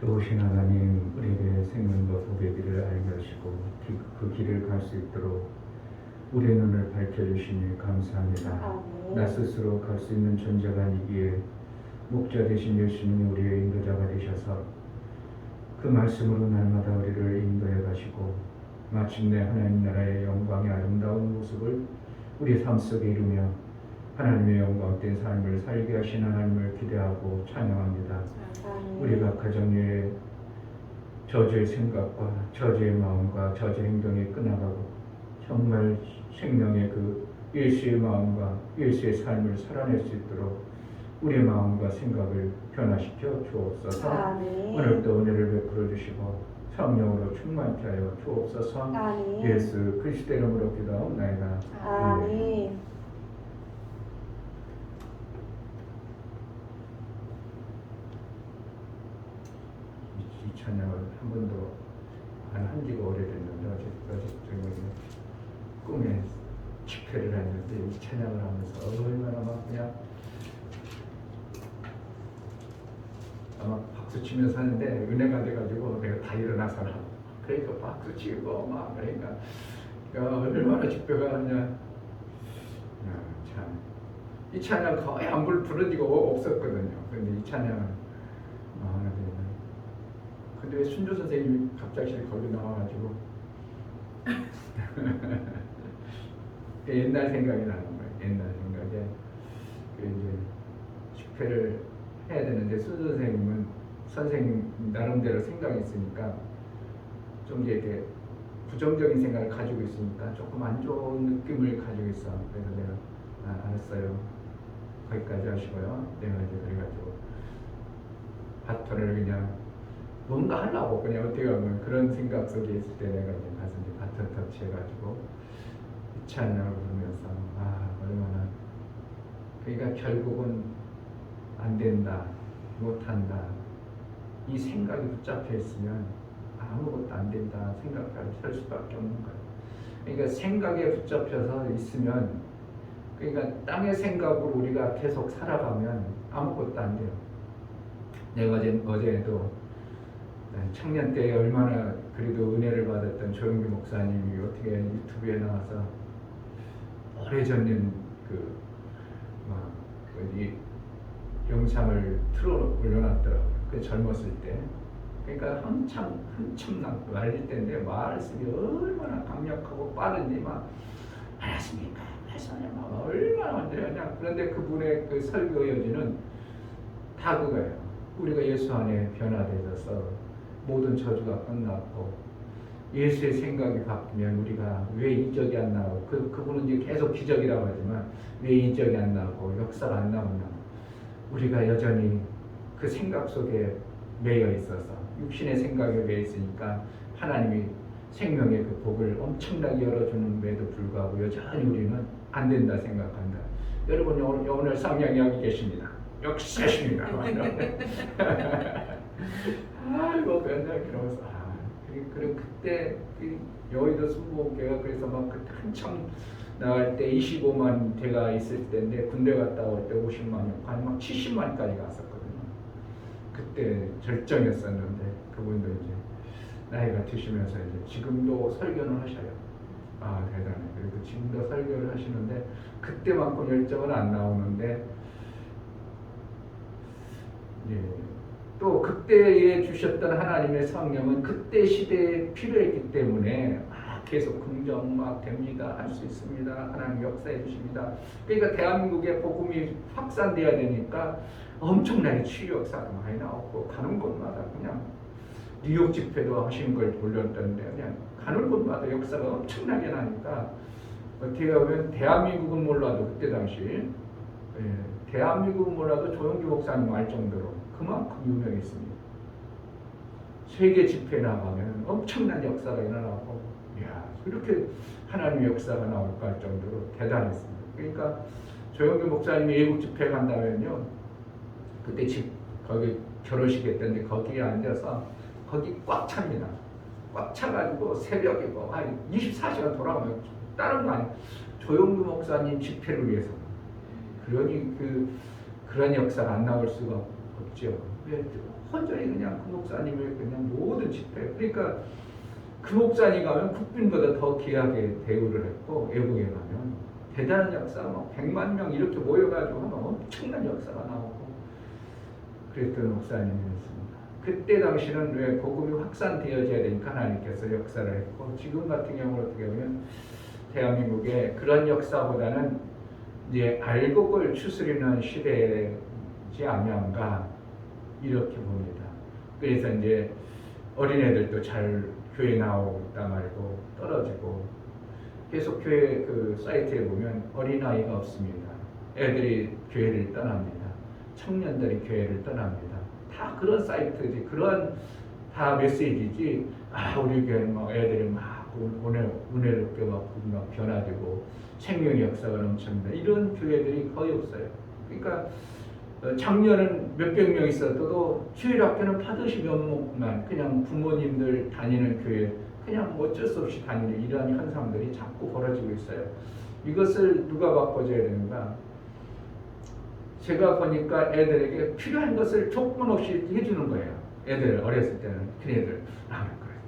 좋으신 하나님, 우리에게 생명과 복의 길을 알게 하시고 그 길을 갈 수 있도록 우리의 눈을 밝혀주시니 감사합니다. 나 스스로 갈 수 있는 존재가 아니기에 목자 되신 예수님이 우리의 인도자가 되셔서 그 말씀으로 날마다 우리를 인도해 가시고 마침내 하나님 나라의 영광의 아름다운 모습을 우리 삶 속에 이루며 하나님의 영광된 삶을 살게 하신 하나님을 기대하고 찬양합니다. 우리가 가정의 저주의 생각과 저주의 마음과 저주의 행동이 끊어가고 정말 생명의 그 예수의 마음과 예수의 삶을 살아낼 수 있도록 우리의 마음과 생각을 변화시켜 주옵소서. 오늘도 은혜를 베풀어 주시고 성령으로 충만케 하여 주옵소서. 예수 그리스도의 이름으로 기도하옵나이다. 아멘. 이 찬양을 한 번도 안 한 지가 오래됐는데 어제 꿈에 집회를 했는데 이 찬양을 하면서 얼마나 막 그냥 아마 박수 치면서 하는데 은혜가 돼가지고 내가 다 일어나서 하고 그러니까 박수 치고 막 그러니까 얼마나 집회가 하냐. 참 이 찬양 거의 안 부른 지가 없었거든요. 근데 이 찬양은 근데 왜 순조 선생님이 갑자기 거기 나와가지고 옛날 생각이 나는 거예요. 옛날 생각에 이제 집회를 해야 되는데 순조 선생님은 선생님 나름대로 생각이 있으니까 좀 이렇게 부정적인 생각을 가지고 있으니까 조금 안 좋은 느낌을 가지고 있어. 그래서 내가 알았어요. 거기까지 하시고요. 내가 이제 그래가지고 바톤을 그냥 뭔가 하려고 그냥 어떻게 하면 그런 생각 속에 있을 때 내가 이제 가서 이제 바톤 터치해가지고 이 찬양을 부르면서 얼마나 그러니까 결국은 안 된다, 못한다 이 생각이 붙잡혀 있으면 아무것도 안 된다 생각까지 할 수밖에 없는 거예요. 그러니까 생각에 붙잡혀서 있으면 그러니까 땅의 생각으로 우리가 계속 살아가면 아무것도 안 돼요. 내가 어제도 청년 때 얼마나 그래도 은혜를 받았던 조영규 목사님이 어떻게 유튜브에 나와서 오래전 이 영상을 올려놨더라고요. 그 젊었을 때. 그러니까 한참 말릴 때인데 말씀이 얼마나 강력하고 빠른지 막 알았습니까? 막 얼마나 완전하냐. 그런데 그분의 그 설교 여지는 다 그거예요. 우리가 예수 안에 변화되어서 모든 저주가 끝났고 예수의 생각이 바뀌면 우리가 왜 이적이 안 나오고 그분은 이제 계속 기적이라고 하지만 왜 이적이 안 나오고 역사가 안 나오냐. 우리가 여전히 그 생각 속에 매여 있어서 육신의 생각에 매여 있으니까 하나님이 생명의 그 복을 엄청나게 열어주는데도 불구하고 여전히 우리는 안 된다 생각한다. 여러분 오늘 상냥히 여기 계십니다. 역사십니다. 아이고 맨날 그러면서 그리고 그때 여의도 순복음교회가 그래서 막 그때 한참 나갈 때 25만 대가 있을 때인데 군대 갔다 올 때 50만이 아니 막 70만까지 갔었거든요. 그때 절정이었었는데 그분도 이제 나이가 드시면서 이제 지금도 설교는 하셔요. 대단해. 그리고 지금도 설교를 하시는데 그때만큼 열정은 안 나오는데 또 그때에 주셨던 하나님의 성령은 그때 시대에 필요했기 때문에 계속 긍정 막 됩니다. 할 수 있습니다. 하나님 역사해 주십니다. 그러니까 대한민국에 복음이 확산돼야 되니까 엄청나게 치유 역사가 많이 나오고 가는 곳마다 그냥 뉴욕 집회도 하신 걸 올렸던데 그냥 가는 곳마다 역사가 엄청나게 나니까 어떻게 보면 대한민국은 몰라도 그때 당시 대한민국은 몰라도 조영규 목사님 알 정도로 그만큼 유명했습니다. 세계 집회 나가면 엄청난 역사가 일어나고 이렇게 하나님의 역사가 나올까 할 정도로 대단했습니다. 그러니까 조영규 목사님이 외국 집회 간다면요 그때 거기 결혼식 했던데 거기에 앉아서 거기 꽉 찹니다. 꽉 차가지고 새벽에 24시간 돌아오면 다른 거 아니에요. 조영규 목사님 집회를 위해서. 그러니 그런 역사가 안 나올 수가 없죠. 헌전히 그냥 그 목사님의 그냥 모든 집회. 그러니까 그 목사님 가면 국빈보다 더 귀하게 대우를 했고, 외국에 가면 대단한 역사, 막 100만 명 이렇게 모여가지고 하면 엄청난 역사가 나오고 그랬던 목사님이었습니다. 그때 당시는 왜 복음이 확산되어져야 되니까 하나님께서 역사를 했고, 지금 같은 경우는 어떻게 보면 대한민국의 그런 역사보다는 이제 알곡을 추스리는 시대지 아니한가 이렇게 봅니다. 그래서 이제 어린애들도 잘 교회 나오다 말고 떨어지고, 계속 교회 그 사이트에 보면 어린아이가 없습니다. 애들이 교회를 떠납니다. 청년들이 교회를 떠납니다. 다 그런 사이트지, 그런 다 메시지지. 아, 우리 교회는 막 애들이 막 은혜롭게 막 변화되고 생명의 역사가 넘칩니다. 이런 교회들이 거의 없어요. 그러니까 작년은 몇백 명 있었어도 주일학교는 파듯이 몇 명만 그냥 부모님들 다니는 교회, 그냥 어쩔 수 없이 다니는 이러한 현상들이 자꾸 벌어지고 있어요. 이것을 누가 바꿔줘야 되는가? 제가 보니까 애들에게 필요한 것을 조건 없이 해주는 거예요. 애들 어렸을 때는 걔네들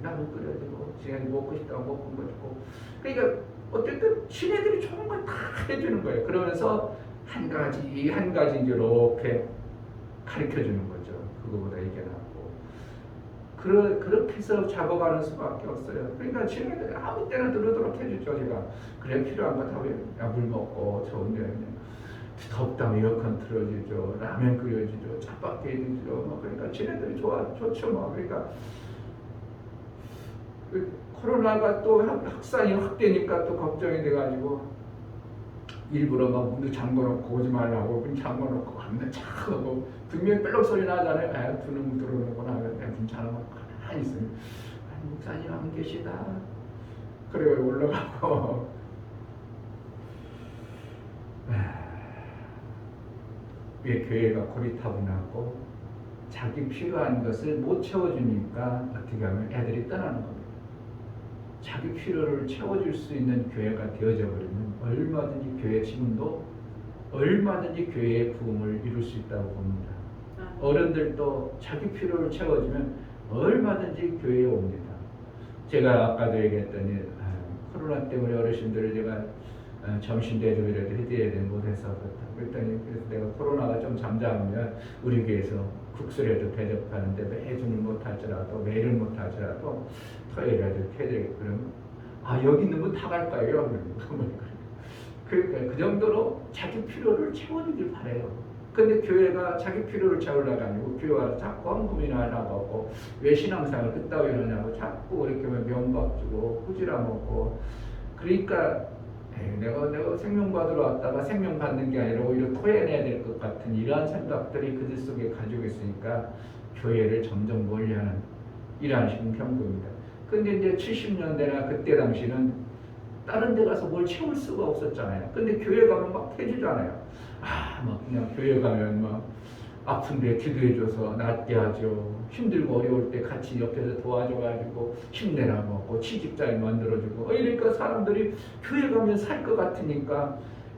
라면 끓여주고, 지금 먹고 싶다고 먹고 주고. 그러니까 어쨌든 지네들이 좋은 걸 다 해주는 거예요. 그러면서 한 가지 이제 이렇게 가르쳐 주는 거죠. 그거보다 이게 낫고. 그렇게 해서 잡아가는 수밖에 없어요. 그러니까 지네들이 아무 때나 들어도록 해주죠. 제가 그래 필요한 거 다 물 먹고 좋은데 덥다면 에어컨 틀어주죠. 라면 끓여주죠. 짬밥 해주죠. 그러니까 지네들이 좋죠. 그러니까 코로나가 또 확산이 확대니까 또 걱정이 돼가지고 일부러 막 문도 잠궈놓고 오지 말라고 문 잠궈놓고 가면 차고 분명히 뺄럭 소리 나잖아요. 아, 두는 들어오는구나 하면 문 잠궈놓고 가만히 있으면 목사님 안 계시다. 그래 올라가고 왜 교회가 고리타분하고 자기 필요한 것을 못 채워주니까 어떻게 하면 애들이 떠나는 겁니다. 자기 필요를 채워줄 수 있는 교회가 되어져 버리면 얼마든지 교회 지금도 얼마든지 교회의 부흥을 이룰 수 있다고 봅니다. 어른들도 자기 필요를 채워주면 얼마든지 교회에 옵니다. 제가 아까도 얘기했더니 코로나 때문에 어르신들을 제가 점심 대접이라도 해드려야 되는 못해서 그렇다. 그랬더니 그래서 내가 코로나가 좀 잠잠하면 우리 교회에서 국수라도 대접하는데 매주는 못할지라도 매일은 못할지라도 토요일에도 해드리고 그러면 여기 있는 건 다 갈까요? 그러니까 그 정도로 자기 필요를 채워주길 바래요. 근데 교회가 자기 필요를 채우려고 아니고 교회가 자꾸 헌금이나 하려고 하고 왜 신앙생활을 그따위 하냐고 자꾸 이렇게 면박 주고 꾸지라 먹고 그러니까 내가 생명 받으러 왔다가 생명 받는 게 아니라 오히려 토해내야 될 것 같은 이러한 생각들이 그들 속에 가지고 있으니까 교회를 점점 멀리하는 이러한 식의 경고입니다. 근데 이제 70년대나 그때 당시는 다른 데 가서 뭘 채울 수가 없었잖아요. 근데 교회 가면 막 해주잖아요. 막 그냥 교회 가면 막 아픈데 기도해줘서 낫게 하죠. 힘들고 어려울 때 같이 옆에서 도와줘가지고 힘내라고 하고 취직자를 만들어주고 이러니까 사람들이 교회 가면 살 것 같으니까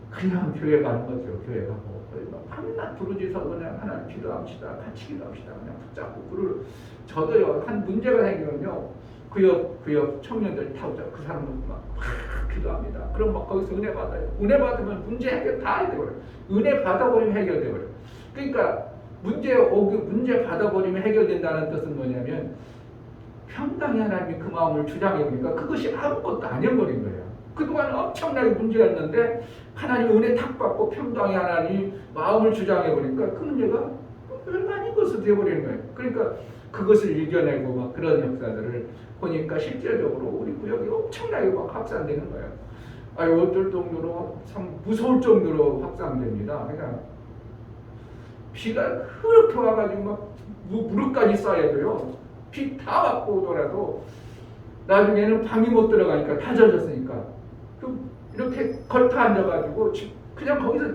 그냥 교회 가는 거죠. 교회 가고 밤낮 부르짖어서 그냥 하나님 기도합시다. 같이 기도합시다. 그냥 붙잡고 저도요 한 문제가 생기면요 구역 청년들이 타오자 그 사람들 막 기도합니다. 그럼 막 거기서 은혜 받아요. 은혜 받으면 문제 해결 다 해결돼버려요. 은혜 받아버리면 해결돼버려요. 그러니까 문제 받아버리면 해결된다는 뜻은 뭐냐면 평강히 하나님이 그 마음을 주장해보니까 그것이 아무것도 아니어버린 거예요. 그동안 엄청나게 문제였는데 하나님 은혜 탁 받고 평강히 하나님 마음을 주장해보니까 그 문제가 별거 아닌 것으로 되어버리는 거예요. 그러니까 그것을 이겨내고 막 그런 역사들을 보니까 실제적으로 우리 구역이 엄청나게 막 확산되는 거예요. 어쩔 정도로 참 무서울 정도로 확산됩니다. 그러니까 비가 그렇게 와가지고 막 무릎까지 쌓여도요. 비 다 맞고 오더라도 나중에는 방이 못 들어가니까 다 젖었으니까 이렇게 걸터 앉아가지고 그냥 거기서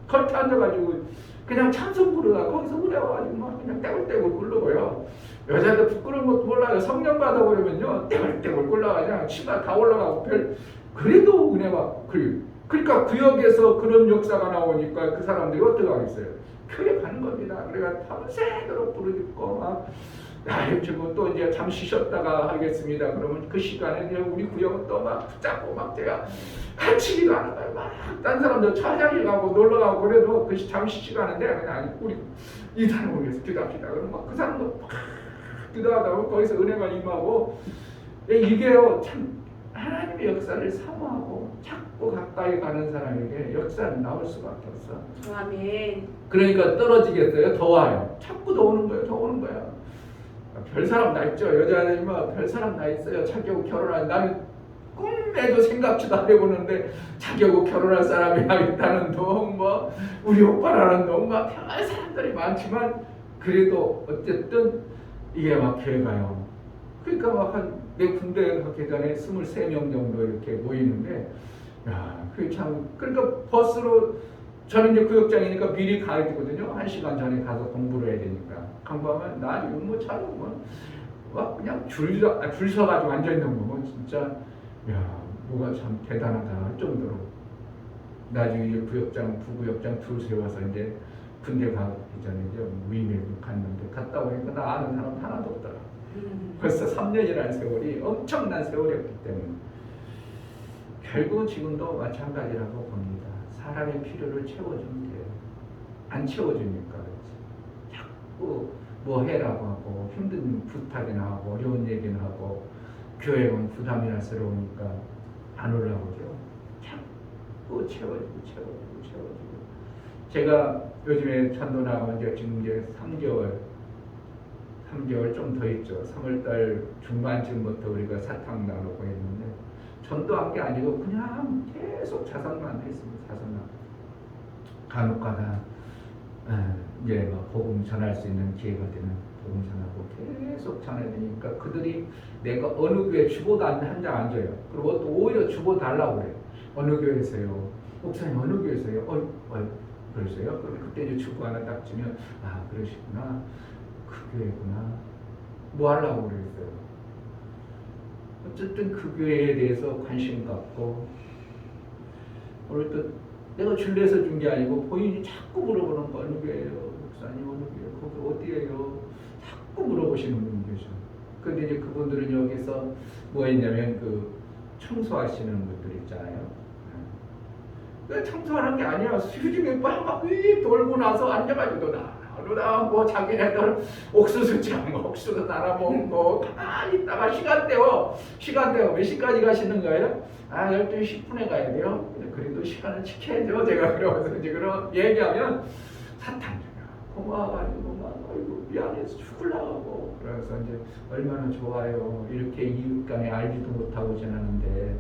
걸터 앉아가지고 그냥 찬송 부르다가 거기서 은혜 와가지고 막 그냥 떼굴떼굴 굴르고요. 여자들 부끄러운 것도 몰라요. 성령 받아버리면요 떼굴떼굴 굴러가 그냥 치마 다 올라가고 그래도 은혜가 그러니까 구역에서 그런 역사가 나오니까 그 사람들이 어떻게 하겠어요? 교회 가는 겁니다. 그래가 밤새도록 부르짖고 막 주고 또 이제 잠시 쉬었다가 하겠습니다. 그러면 그 시간에 이제 우리 구역은 또 막 붙잡고 막 제가 같이기도 하는 거예요. 막 딴 사람들 차장에 가고 놀러 가고 그래도 그 잠시 시간인데 그냥 우리 이 사람을 위해서 기도합시다. 그러면 막 그 사람도 막 기도하다 보면 거기서 은혜가 임하고 이게요 참 하나님의 역사를 사모하고 자꾸 가까이 가는 사람에게 역사는 나올 수밖에 없어. 아멘. 그러니까 떨어지겠어요? 더 와요. 자꾸 더 오는 거예요. 더 오는 거예요. 별 사람 나 있죠. 여자들이 막 별 사람 나 있어요. 자기하고 결혼한 나는 꿈에도 생각지도 안 해보는데 자기하고 결혼할 사람이 있다는 동, 뭐 우리 오빠라는 동, 막 별 사람들이 많지만 그래도 어쨌든 이게 막 교회 가요. 그러니까 막 한 내 군대 가기 전에 23명 정도 이렇게 모이는데 야, 그게 참 그러니까 버스로 저는 이제 구역장이니까 미리 가야 되거든요. 1시간 전에 가서 공부를 해야 되니까. 공부하면 나 이거 뭐 차로 막 그냥 줄 서가지고 앉아 있는 거 뭐 진짜 야 뭐가 참 대단하다 할 정도로 나중에 이제 구역장 부구역장 줄 세워서 이제 군대 가기 전에 이제 위메 갔는데 갔다 오니까 나 아는 사람 하나도 없더라. 벌써 3년이라는 세월이 엄청난 세월이었기 때문에 결국은 지금도 마찬가지라고 봅니다. 사람의 필요를 채워주면 돼요. 안 채워주니까 그렇지. 자꾸 뭐 해라고 하고 힘든 부탁이나 하고 어려운 얘기는 하고 교회 오면 부담이나스러우니까 안 올라오죠. 자꾸 채워주고 제가 요즘에 전도 나가면 이제 지금 이제 3개월 좀 더 있죠. 3월달 중반쯤부터 우리가 사탕 나누고 했는데 전도한 게 아니고 그냥 계속 자선만 했습니다. 자선만. 간혹가다 이제 막 복음 전할 수 있는 기회가 되면 복음 전하고 계속 전해드리니까 그들이 내가 어느 교회 주보도 한 장 안 줘요. 그리고 또 오히려 주보 달라고 그래요. 어느 교회에서요? 목사님 어느 교회에서요? 그러세요? 그럼 그때 이제 주보 하나 딱 주면 아 그러시구나. 그 교회구나. 뭐 하려고 그랬어요. 어쨌든 그 교회에 대해서 관심 갖고 오늘 또 내가 줄내서 준 게 아니고 본인이 자꾸 물어보는 거 어느 교회예요? 목사님 어느 교회? 거기 어디예요? 자꾸 물어보시는 분이 계셔. 근데 이제 그분들은 여기서 뭐 했냐면 그 청소하시는 분들 있잖아요. 청소하는 게 아니야. 휴지에 막 돌고 나서 앉아가지고 누나 뭐 자기네들 옥수수 장 옥수수 따라 먹고 가만히 있다가 시간 때워 몇 시까지 가시는 거예요? 12시 10분에 가야 돼요. 그래도 시간을 지켜야죠. 제가 그러면서 이제 그런 얘기하면 사탕 주냐 고마워가지고 막 아이고 미안해서 죽으려고 그래서 이제 얼마나 좋아요. 이렇게 이웃 간에 알지도 못하고 지내는데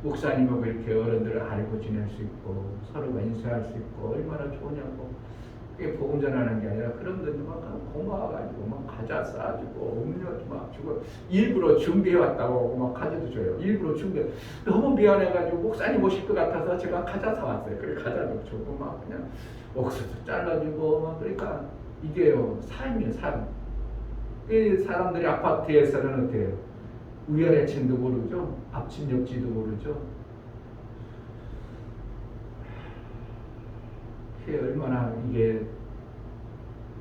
목사님하고 이렇게 어른들을 알고 지낼 수 있고 서로가 인사할 수 있고 얼마나 좋으냐고. 그게 복음 전하는 게 아니라 그런 분들 막 고마워가지고 막 과자 싸주고 음료도 막 주고 일부러 준비해 왔다고 막 과자도 줘요. 일부러 너무 미안해가지고 목사님 오실 것 같아서 제가 과자 사왔어요. 그래 과자도 주고 막 그냥 옥수수 잘라주고 막 그러니까 이게요 삶이에요 삶. 이 사람들이 아파트에서는 어때요? 위아래층도 모르죠. 앞집 옆집도 모르죠. 얼마나 이게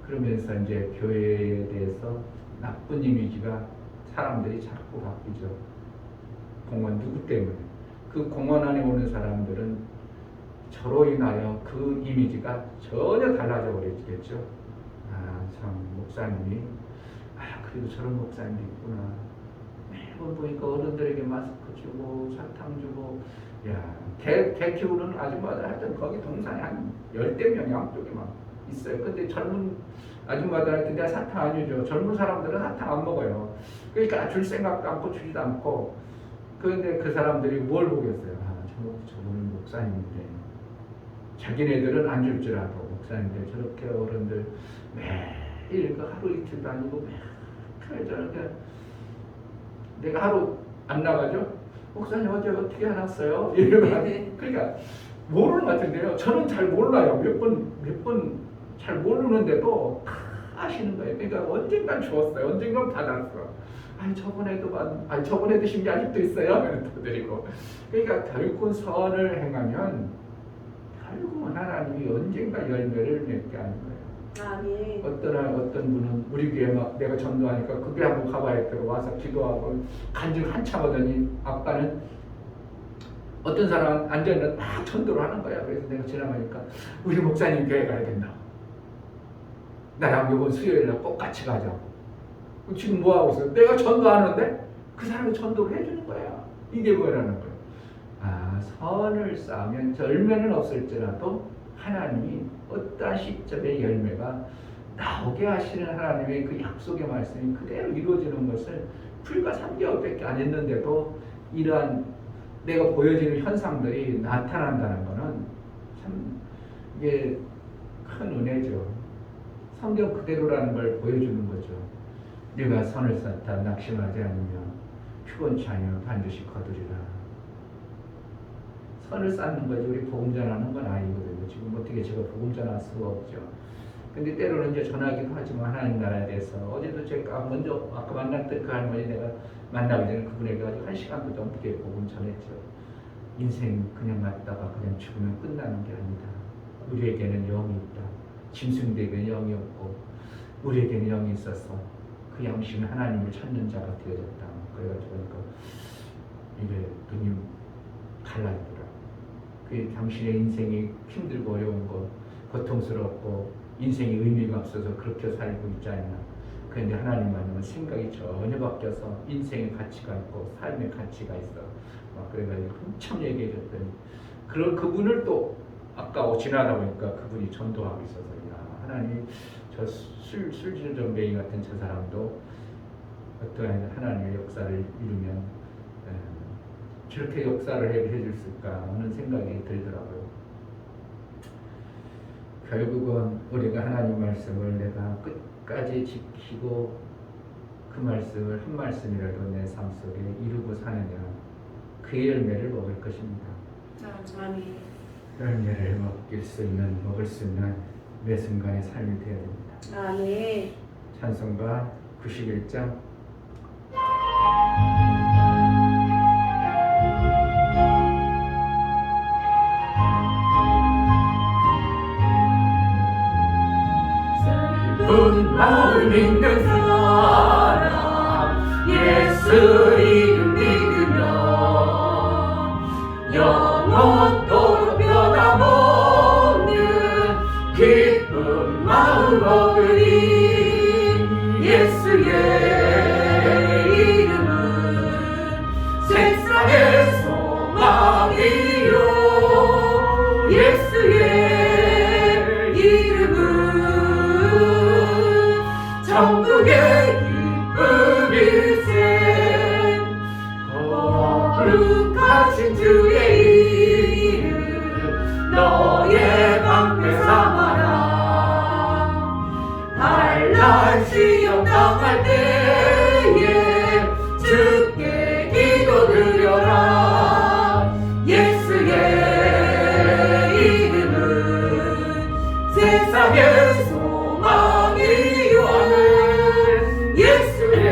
그러면서 이제 교회에 대해서 나쁜 이미지가 사람들이 자꾸 바뀌죠. 공원 누구 때문에? 그 공원 안에 오는 사람들은 저로 인하여 그 이미지가 전혀 달라져 버리겠죠. 참 목사님이 그래도 저런 목사님도 있구나. 매번 보니까 어른들에게 마스크 주고 사탕 주고 개 키우는 아줌마들 하여튼 거기 동산에 한 10대 명 양쪽에 막 있어요. 근데 젊은 아줌마들한테 내가 사탕 안 주죠. 젊은 사람들은 사탕 안 먹어요. 그러니까 줄 생각도 않고 주지도 않고. 그런데 그 사람들이 뭘 보겠어요. 저분은 목사님인데 자기네들은 안 줄 알고 목사님들 저렇게 어른들 매일 그 하루 이틀도 아니고 매일 저렇게 내가 하루 안 나가죠. 목사님 어제 어떻게 해놨어요? 이러면 그러니까 모르는 것 같은데요. 저는 잘 몰라요. 몇 번 잘 모르는데도 다 아시는 거예요. 그러니까 언젠간 주었어요. 언젠간 받았어. 저번에 드신 게 아직도 있어요. 또 드리고. 그러니까 결국은 선을 행하면 결국은 하나님이 언젠가 열매를 맺게 하는 거예요. 아멘. 어떤 분은 우리 교회 막 내가 전도하니까 그 교회 한번 가봐야겠다고 와서 기도하고 간증 한참 하더니 아빠는 어떤 사람은 앉아있는 막 전도를 하는 거야. 그래서 내가 지나가니까 우리 목사님 교회 가야 된다. 나랑 이번 수요일날 꼭 같이 가자고. 지금 뭐하고 있어? 내가 전도하는데 그 사람이 전도를 해주는 거야. 이게 뭐라는 거야. 아, 선을 쌓으면 열매는 없을지라도 하나님이 어떠한 시점의 열매가 나오게 하시는 하나님의 그 약속의 말씀이 그대로 이루어지는 것을 불과 3개월밖에 안 했는데도 이러한 내가 보여지는 현상들이 나타난다는 것은 참 이게 큰 은혜죠. 성경 그대로라는 걸 보여주는 거죠. 네가 선을 쌓다 낙심하지 않으면 피곤치 아니하면 반드시 거두리라. 선을 쌓는 거지 우리 복음 전하는 건 아니거든요. 지금 어떻게 제가 복음 전할 수가 없죠. 근데 때로는 이제 전하기도 하지만 하나님 나라에 대해서 어제도 제가 먼저 아까 만났던 그 할머니 내가 만나기 전에 그분에게 아주 1시간도 넘게 복음 전했죠. 인생 그냥 갔다가 그냥 죽으면 끝나는 게 아니다. 우리에게는 영이 있다. 짐승들에게는 영이 없고 우리에게는 영이 있어서 그 영심은 하나님을 찾는 자가 되어졌다. 그래가지고 그러니까 이게 눈이 달라지더라. 그 당신의 인생이 힘들고 어려운 거, 고통스럽고 인생에 의미가 없어서 그렇게 살고 있지 않나. 그런데 하나님 만나면 생각이 전혀 바뀌어서 인생의 가치가 있고 삶의 가치가 있어. 막 그래가지고 한참 얘기해 줬더니 그런 그분을 또 아까 지나다 보니까 그분이 전도하고 있어서 야, 하나님이 저 술질 전뱅이 같은 저 사람도 어떠한 하나님의 역사를 이루면 저렇게 역사를 해줄까 하는 생각이 들더라고요. 결국은 우리가 하나님 말씀을 내가 끝까지 지키고 그 말씀을 한 말씀이라도 내 삶 속에 이루고 사느냐 그 열매를 먹을 것입니다. 아멘. 열매를 먹을 수 있는 매 순간의 삶이 되어야 됩니다. 아멘. 찬송가 91장 슬픈 마음 있는 사람 예수 이름 믿으며 영원토록 변함없는 기쁜 마음 얻으리. 예수의 이름은 세상의 소망이요 예수의 이름은 천국의 기쁨일세. 거룩하신 주의 이름 너의 방패 삼아라. 환난 시험 당할 때에 주께 기도드려라. 예수의 이름은 세상의 소망이요 예수의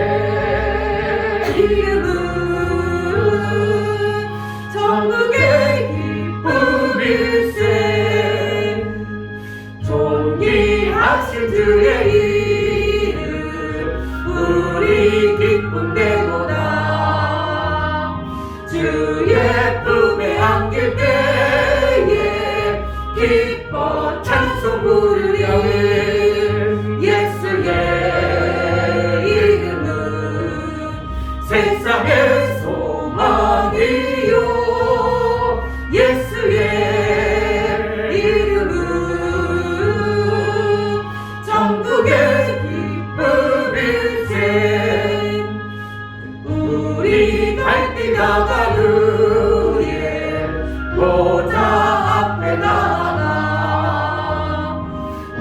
이름은 천국의 기쁨일세. 존귀하신 주의 이름 우리 기쁨 되도다. 주의 품에 안길 때에 기뻐 찬송 부르려. 예수의 이름은 세상의 소망이요 예수의 이름은 천국의 기쁨일세. 우리 갈 길 나가루에 보좌 앞에 나가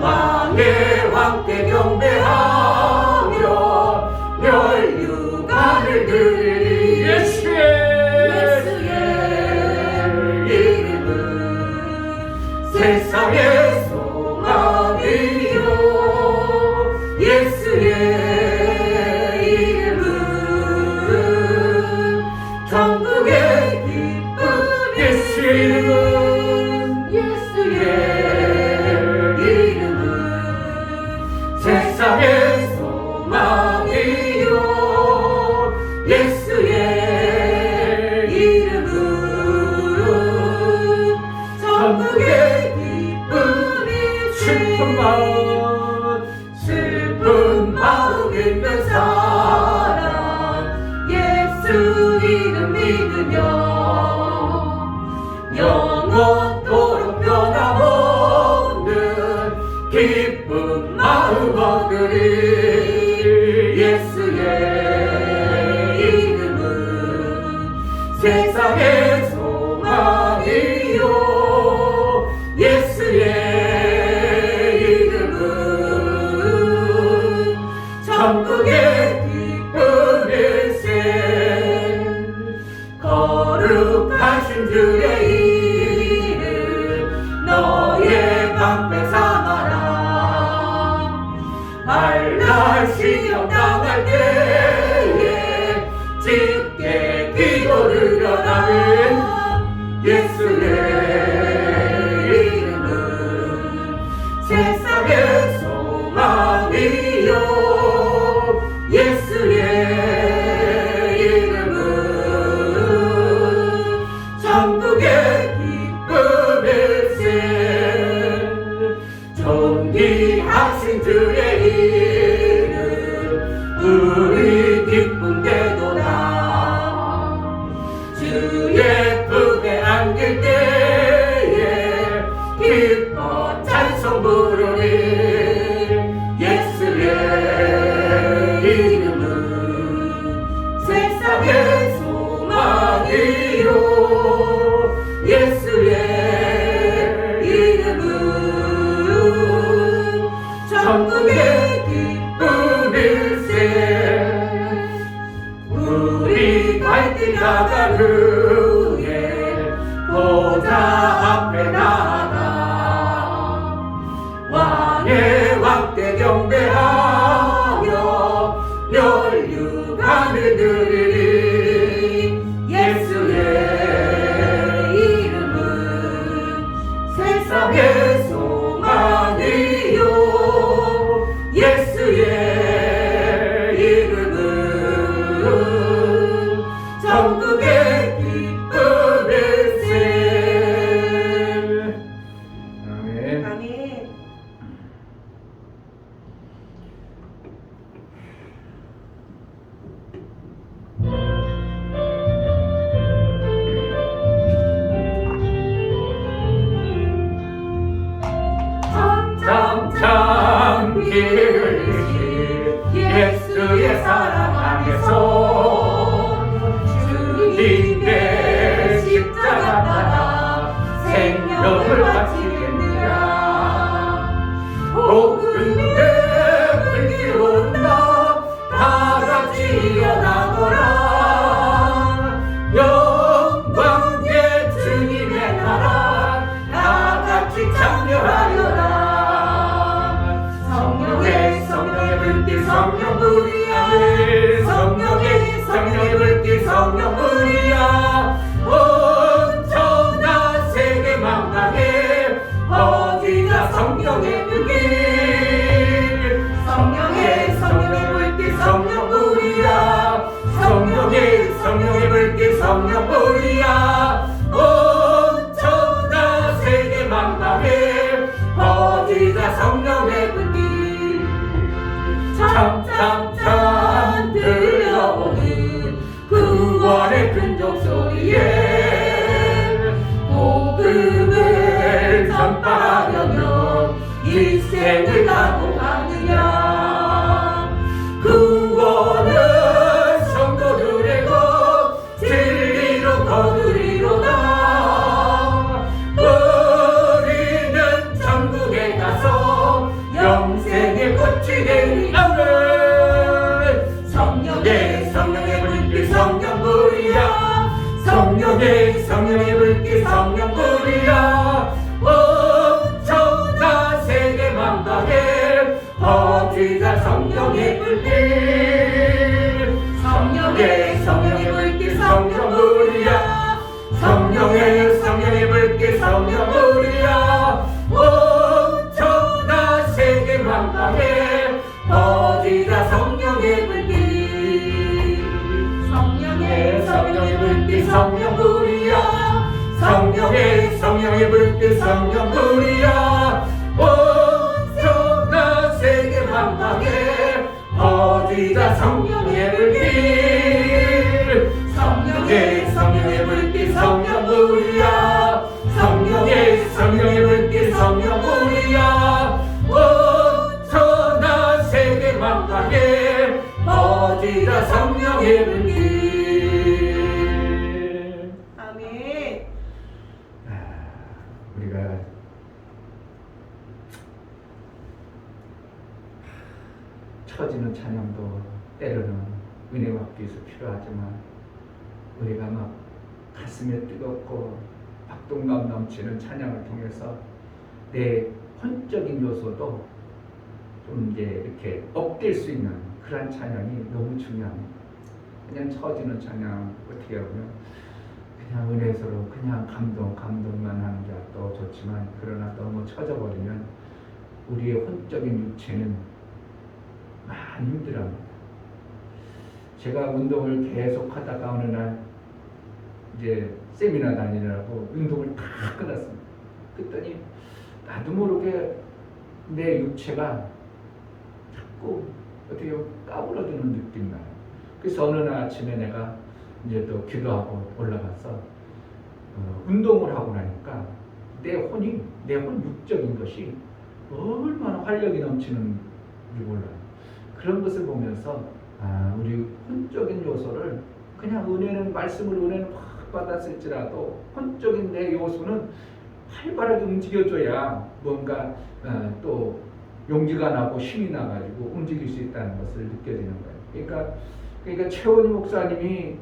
왕의 왕께 경배하며 멸류관을 드리리. 예수의 이름은 세상의 소망이요 예수의 이름은 천국의 기쁨. 예수의 이름은 예수의 이름은 천국의 기쁨이 슬픈 마음 있는 사람 예수 이름 믿으며 영원토록 변함없는 기쁜 마음 얻으리 예수의 이름은 세상의 소망이요 예수의 이름은 천국의 기쁨일세 거룩하신 주의 이름 너의 방패 삼아라 발날 시험 당할 때에 짙게 기도르려라 예수의 이름은 세상의 소망이요 예수의 이름은 천국의 기쁨일세 존귀하신 주의 이름 우리 기쁨되도다 주의 품에 안길 때에 기뻐 찬송 부르리 예수의 이름은 세상의 소망이요 예수의 이름은 천국의 기쁨일세 우리 갈 길 나갈 후에 보좌 앞에 나가 왕의 왕께 경배하며 멸류관을 드리리 예수의 이름은 세상의 소망이요 예수의 이름은 천국의 기쁨일세 아멘. 아멘. 참참 길으신 예수의 사랑 안에서 주님의 십자가 따라 생명을 바치겠느냐 복음의 불길 온다 다같이 일어나거라 영광의 주님의 나라 다같이 참여하여라 성령의 불길 성령 불이야 성령의 불길 성령 불이야 온 천하 세계 만방에 퍼지자 성령의 불길 성령의 불길 성령 불이야 성령의 불길 성령 불이야 온 천하 세계 만방에 퍼지자 성령의 불길 참참참 들려오는 구원의 근종 소리에 복음을 전파하려면 일생을 각오하느냐 구원은 성도들의 것 진리로 거두리로다 우리는 천국에 가서 영생의 꽃이 되리 아멘 성령의 불길 성령 불이야 성령의 불길 성령 우리야 온전한 세계 만방에 퍼지자 성령의 불길 성령의 불길 성령 우리야 성령의 불길 성령 우리야 온전한 세계 만방에 퍼지자 성령의 불길. 아멘. 우리가 처지는 찬양도 때로는 은혜 받기 위해서 필요하지만 우리가 막 가슴에 뜨겁고 박동감 넘치는 찬양을 통해서 내 혼적인 요소도 좀 이제 이렇게 업될 수 있는 그런 찬양이 너무 중요합니다. 그냥 처지는 찬양 어떻게 보면 그냥 은혜서로 그냥 감동만 하는 게 또 좋지만 그러나 너무 처져버리면 우리의 혼적인 육체는 많이 힘들어합니다. 제가 운동을 계속 하다가 어느 날 이제 세미나 다니느라고 운동을 다 끊었습니다. 그랬더니 나도 모르게 내 육체가 자꾸 어떻게 까부러지는 느낌 나요. 그래서 어느 날 아침에 내가 이제 또 기도하고 올라가서 운동을 하고 나니까 내 혼 육적인 것이 얼마나 활력이 넘치는지 몰라요. 그런 것을 보면서 우리 혼적인 요소를 그냥 은혜는 확 받았을지라도 혼적인 내 요소는 활발하게 움직여줘야 뭔가 또 용기가 나고 힘이 나가지고 움직일 수 있다는 것을 느껴지는 거예요. 그러니까 최원희 목사님이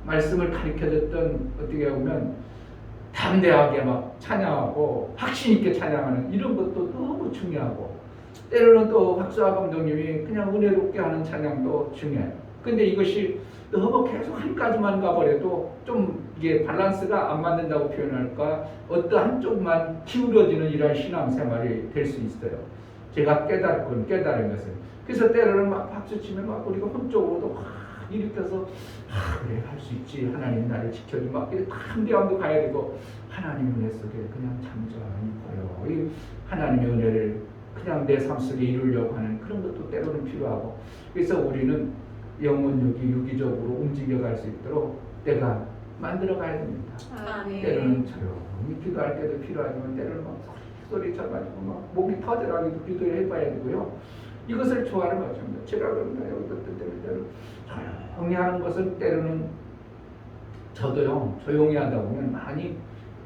말씀을 가르쳐줬던 어떻게 보면 담대하게 막 찬양하고 확신 있게 찬양하는 이런 것도 너무 중요하고 때로는 또 박수아 감독님이 그냥 은혜롭게 하는 찬양도 중요해요. 근데 이것이 너무 계속 한 가지만 가버려도 좀 이게 밸런스가 안 맞는다고 표현할까 어떤 한쪽만 기울어지는 이런 신앙생활이 될 수 있어요. 제가 깨달은 것은 그래서 때로는 막 박수치면 막 우리가 혼적으로도 확 일으켜서 그래 할 수 있지 하나님 나를 지켜주고 막 담대함도 가야 되고 하나님 은혜 속에 그냥 잠잠히 있고요. 이 하나님의 은혜를 그냥 내 삶 속에 이루려고 하는 그런 것도 때로는 필요하고 그래서 우리는 영혼육이 유기적으로 움직여갈 수 있도록 내가 만들어 가야 됩니다. 아멘. 때로는 조용히 기도할 때도 필요하지만 때로는 막 소리 쳐가지고 막 목이 터져라기도 기도를 해봐야 되고요. 이것을 좋아하는 것입니다. 제가 그런가 여기도 때로는 조용히 하는 것은 때로는 저도요 조용히 하다 보면 많이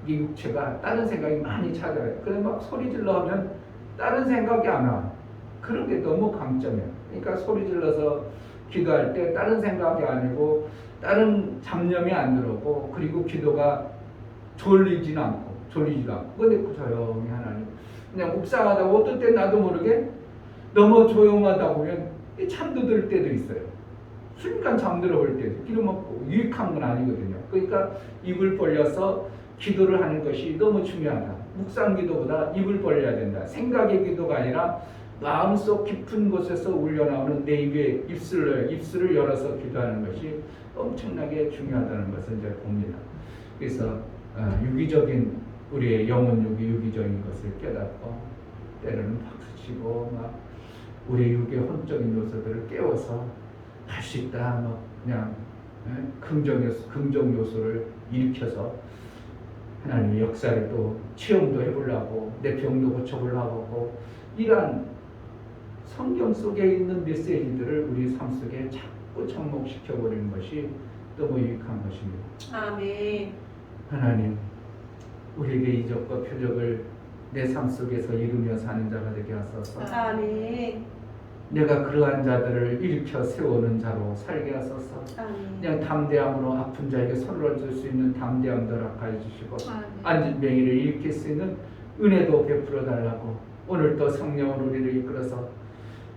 이 육체가 다른 생각이 많이 찾아요. 그래서 막 소리 질러 하면 다른 생각이 안 와. 그런 게 너무 강점이에요. 그러니까 소리 질러서 기도할 때 다른 생각이 아니고 다른 잡념이 안 들어오고 그리고 기도가 졸리지도 않고 근데 조용히 하나님 그냥 묵상하다 어떨 때 나도 모르게 너무 조용하다 보면 잠들을 때도 있어요. 순간 잠들어 볼 때도 기도 먹고 유익한 건 아니거든요. 그러니까 입을 벌려서 기도를 하는 것이 너무 중요하다. 묵상 기도보다 입을 벌려야 된다. 생각의 기도가 아니라 마음속 깊은 곳에서 울려나오는 내 입의 입술을 열어서 기도하는 것이 엄청나게 중요하다는 것을 이제 봅니다. 그래서 유기적인 우리의 영혼육이 유기적인 것을 깨닫고 때로는 박수치고 막 우리의 육의 혼적인 요소들을 깨워서 할 수 있다. 막 그냥 긍정 요소를 일으켜서 하나님의 역사를 또 체험도 해보려고 내 병도 고쳐보려고 하고 이러한 성경 속에 있는 메시지들을 우리 삶 속에 자꾸 접목시켜버리는 것이 너무 유익한 것입니다. 아멘. 하나님 우리에게 이적과 표적을 내 삶 속에서 이루며 사는 자가 되게 하소서. 아멘. 내가 그러한 자들을 일으켜 세우는 자로 살게 하소서. 아멘. 그냥 담대함으로 아픈 자에게 손을 얹을 수 있는 담대함도 허락하여 주시고 아멘. 안진병이를 일으킬 수 있는 은혜도 베풀어 달라고 오늘도 성령으로 우리를 이끌어서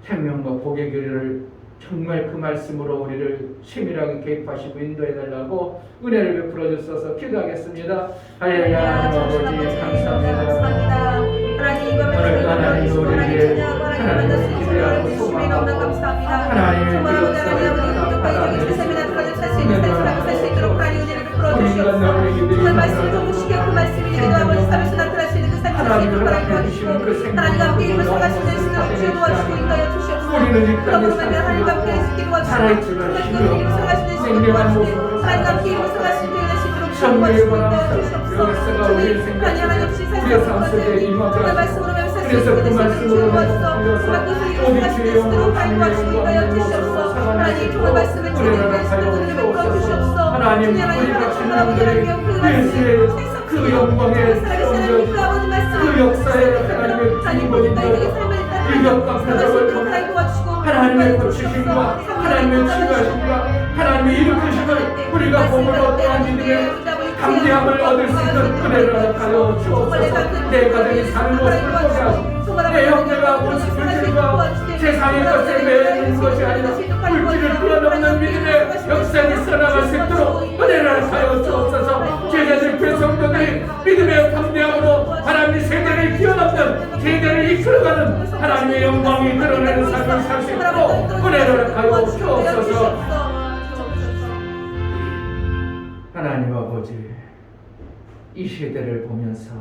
생명과 복의 교회를 정말 그 말씀으로 우리를 세밀하게 개입하시고 인도해 달라고 은혜를 베풀어 주셔서 기도하겠습니다. 할렐루야. 아버지 감사합니다. 하나님 이번에 하나님 우리에게 하나님 기대하고 소망하고 하나님 정말 아버지 하나님 아버지 이적과 세미나를 가져 살수 있는 살수 있도록 하나님 은혜를 베풀어 주시옵소서. 그 말씀을 전부시켜 그 말씀이 기도 아버지 삶에서 허락해 주시는 그 생명 하나님 함께 일을 살아가시는 신앙을 주여 도와주시고 인도하여 주시옵소서. 그러므로 말미암아 하나님 함께 하시기 도와주시고 하나님 일을 살아가시는 신앙을 도와주시고 하나님 함께 일을 살아가시는 되는 신으로 주여 도와주시고 인도하여 주시옵소서. 주님 하나님 없이 살수 없는 것들이 정말 말씀으로 맹세할 수 있게 되시는 주여 도와주소서. 정말 그 소리를 살아가시는 신으로 도와주시고 인도하여 주시옵소서. 하나님 정말 말씀을 제대로 말씀을 베풀어 주시옵소서. 하나님 우리 같은 영들이 예수의 그 영광의 영적 그 역사에 하나님의 주권인도 이것과 표적을 통해 하나님의 고치심과 하나님의 치유하심과 하나님의 일으키심을 우리가 몸으로 또한 믿음의 감리함을 얻을 수 있는 은혜를 하여 주옵소서. 내 가정이 사는 모습을 보게 하시고 내 형제가 물질과 세상의 것에 매이는 것이 아니라 물질을 뛰어넘는 믿음의 역사에 써나갈 수 있도록 은혜를 하여 주옵소서. 제자들 배성도들이 믿음의 감리함으로 하나님의 세대를 뛰어넘는 세대를 이끌어가는 하나님의 영광이 드러내는 삶을 살 수 있도록 은혜를 하여 주옵소서. 하나님 아버지, 이 시대를 보면서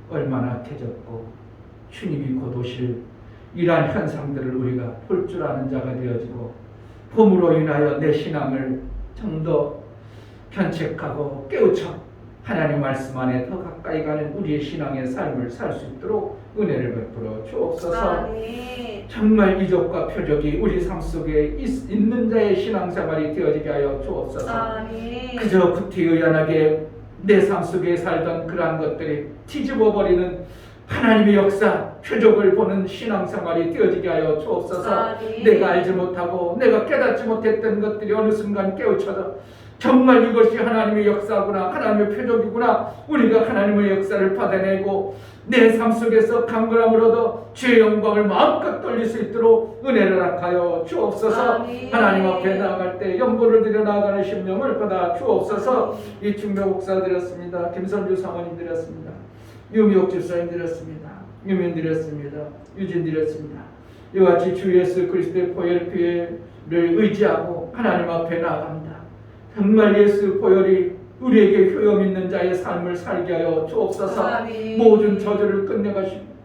얼마나 악해졌고 주님이 곧 오실 이러한 현상들을 우리가 볼 줄 아는 자가 되어지고 봄으로 인하여 내 신앙을 좀 더 견책하고 깨우쳐 하나님 말씀 안에 더 가까이 가는 우리의 신앙의 삶을 살 수 있도록 은혜를 베풀어 주옵소서. 정말 이적과 표적이 우리 삶 속에 있는 자의 신앙생활이 되어지게 하여 주옵소서. 그저 구태의연하게 내 삶 속에 살던 그러한 것들이 뒤집어버리는 하나님의 역사, 표적을 보는 신앙생활이 되어지게 하여 주옵소서. 내가 알지 못하고 내가 깨닫지 못했던 것들이 어느 순간 깨우쳐져 정말 이것이 하나님의 역사구나, 하나님의 표적이구나, 우리가 하나님의 역사를 받아내고 내 삶 속에서 강건함으로도 주의 영광을 마음껏 돌릴 수 있도록 은혜를 하여 주옵소서. 하나님 앞에 나아갈 때 연보를 드려 나아가는 심령을 받아 주옵소서. 이 중보 목사 드렸습니다. 김선주 사모님 드렸습니다. 유미옥 집사님 드렸습니다. 유민 드렸습니다. 유진 드렸습니다. 이와 같이 주 예수 그리스도의 보혈 피를 의지하고 하나님 앞에 나아갑니다. 정말 예수 보혈이 우리에게 효험 있는 자의 삶을 살게 하여 주옵소서. 모든 저주를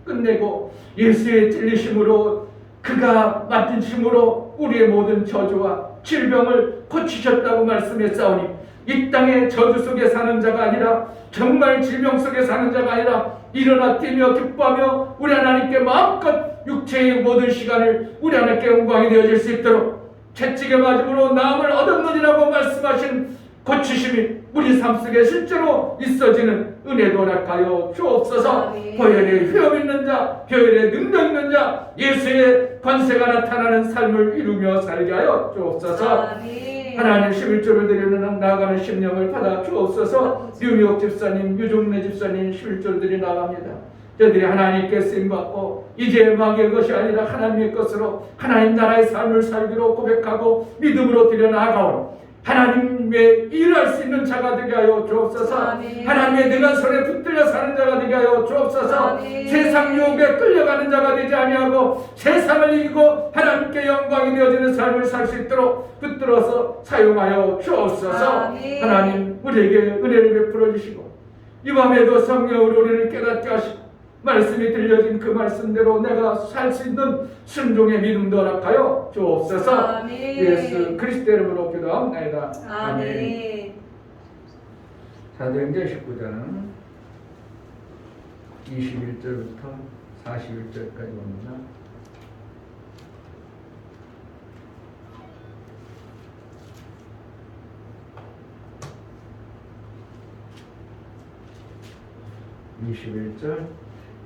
끝내고 예수의 찔리심으로 그가 맞은 힘으로 우리의 모든 저주와 질병을 고치셨다고 말씀했사오니 이 땅의 저주 속에 사는 자가 아니라 정말 질병 속에 사는 자가 아니라 일어나 뛰며 기뻐하며 우리 하나님께 마음껏 육체의 모든 시간을 우리 하나님께 영광이 되어질 수 있도록 채찍에 맞음으로 나음을 얻었느니라고 말씀하신 고치심이 우리 삶 속에 실제로 있어지는 은혜도 허락하여 주옵소서. 보혈의 효험 있는 자, 보혈의 능력 있는 자, 예수의 권세가 나타나는 삶을 이루며 살게 하여 주옵소서. 하나님 11조를 드리는 나아가는 심령을 받아 주옵소서. 유미옥 집사님, 유종래 집사님 11조를 드리 나갑니다. 저들이 하나님께 쓰임받고 이제 마귀의 것이 아니라 하나님의 것으로 하나님 나라의 삶을 살기로 고백하고 믿음으로 드려나가온 하나님의 일할 수 있는 자가 되게 하여 주옵소서. 하나님의 내가 손에 붙들려 사는 자가 되게 하여 주옵소서. 세상 유혹에 끌려가는 자가 되지 아니하고 세상을 이기고 하나님께 영광이 되어지는 삶을 살 수 있도록 붙들어서 사용하여 주옵소서. 하나님 우리에게 은혜를 베풀어 주시고 이 밤에도 성령으로 우리를 깨닫게 하시고 말씀이 들려진 그 말씀대로 내가 살 수 있는 순종의 믿음도 허락하여 주옵소서. 예수 그리스도 이름으로 기도합니다. 아멘. 사도행전 19장은 21절부터 41절까지 봅니다.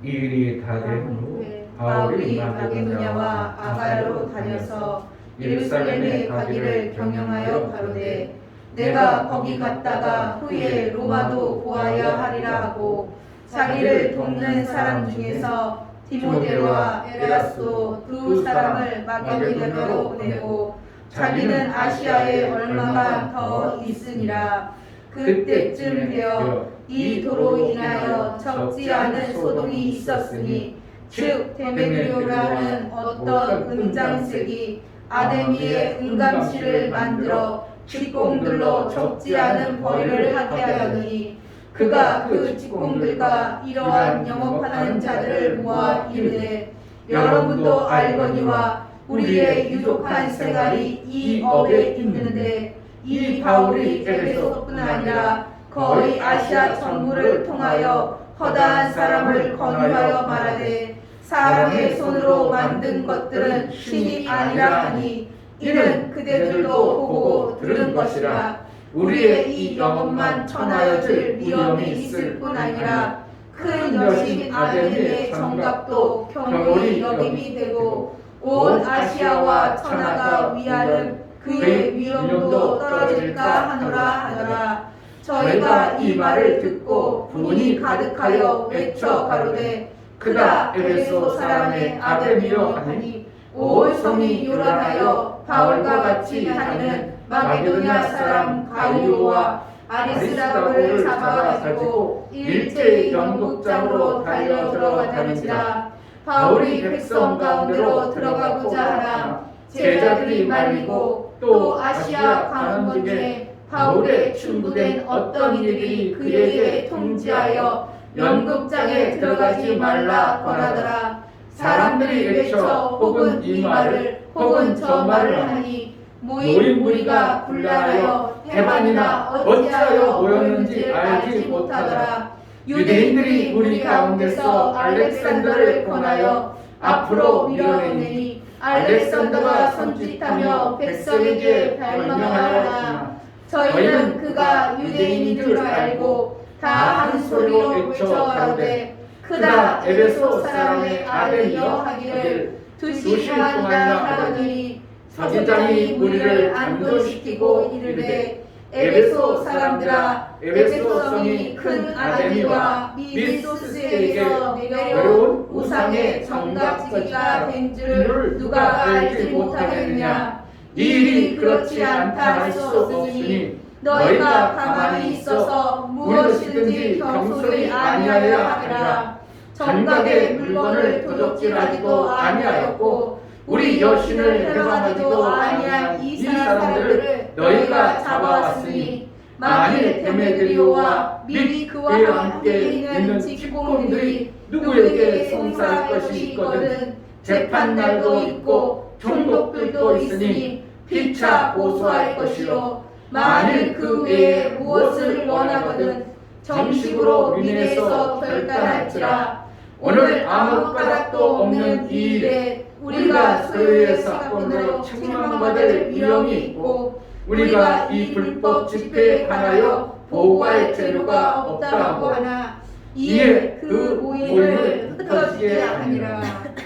이 일이 다 된 후 바울이 마게도냐와 아가야로 다녀서 예루살렘에 가기를 경영하여 가로되 내가 거기 갔다가 후에 로마도 보아야 하리라 하고 자기를 돕는 사람 중에서 디모데와 에라스도 두 사람을 마게도냐로 보내고 자기는 아시아에 얼마가 더 있으니라. 그때쯤 되어 이 도로 인하여 적지 않은 소동이 있었으니 즉 데메드리오라는 어떤 은장색이 아데미의 은감실을 만들어 직공들로 적지 않은 벌이를 하게 하더니 그가 그 직공들과 이러한 영업하는 자들을 모아 이르되 여러분도 알거니와 우리의 유족한 생활이 이 업에 있는데 이 바울이 에베소뿐 아니라 거의 아시아 전무를 통하여 허다한 사람을 권유하여 말하되 사람의 손으로 만든 것들은 신이 아니라 하니 이는 그대들도 보고 들은 것이라. 우리의 이 영업만 천하여질 위험이 있을 뿐 아니라 큰 여신 아데미의 정각도 경홀히 여김이 되고 온 아시아와 천하가 위하는 그의 위엄도 떨어질까 하노라. 저희가 이 말을 듣고 분이 가득하여 외쳐 가로되 그가 에베소 사람의 아데미여 하니 온 성이 요란하여 바울과 같이 다니는 마게도냐 사람 가이오와 아리스다고를 잡아가지고 일제히 영국장으로 달려 들어가는지라. 바울이 백성 가운데로 들어가고자 하나 제자들이 말리고 또 아시아 가는 중에 바울의 충고된 어떤 이들이 그에게 통지하여 영국장에 들어가지 말라 권하더라. 사람들이 외쳐 혹은 이 말을 혹은 저 말을 하니 모인 무리가 분란하여 대만이나 어찌하여 모였는지 알지 못하더라. 유대인들이 무리 가운데서 알렉산더를 권하여 앞으로 밀어내니 알렉산더가 손짓하며 백성에게 발명하였으나 저희는 그가 유대인인 줄 알고 다 한 소리로 외쳐 가로되 그다 에베소 사람의 아들이여 하기를 2시 동안이나 하더니 서기장이 무리를 안도시키고 이르되 에베소 사람들아 에베소 성이 큰 아데미와 미소스에게서 내려온 우상의 정각지기가 된 줄을 누가 알지 못하겠느냐. 이 일이 그렇지 않다 할 수 없으니 너희가 가만히 있어서 무엇이든지 경솔히 아니하여 하리라. 정각의 물건을 도적질하지도 아니하였고 우리 여신을 해방하지도 아니한 이 사람들을 너희가 잡아왔으니 만일 데메드리오와 및 그와 함께 있는 직공들이 누구에게 송사할 것이 있거든 재판날도 있고 총독들도 있으니 피차 고소할 것이요 만일 그 외에 무엇을 원하거든 정식으로 민에서 결단할지라. 오늘 아무 까닭도 없는 이 일에 우리가 소유의 사건으로 책망받을 위험이 있고 우리가 이 불법 집회에 관하여 보고할 재료가 없다고 하나 이에 그 모임을 흩어지게 하니라.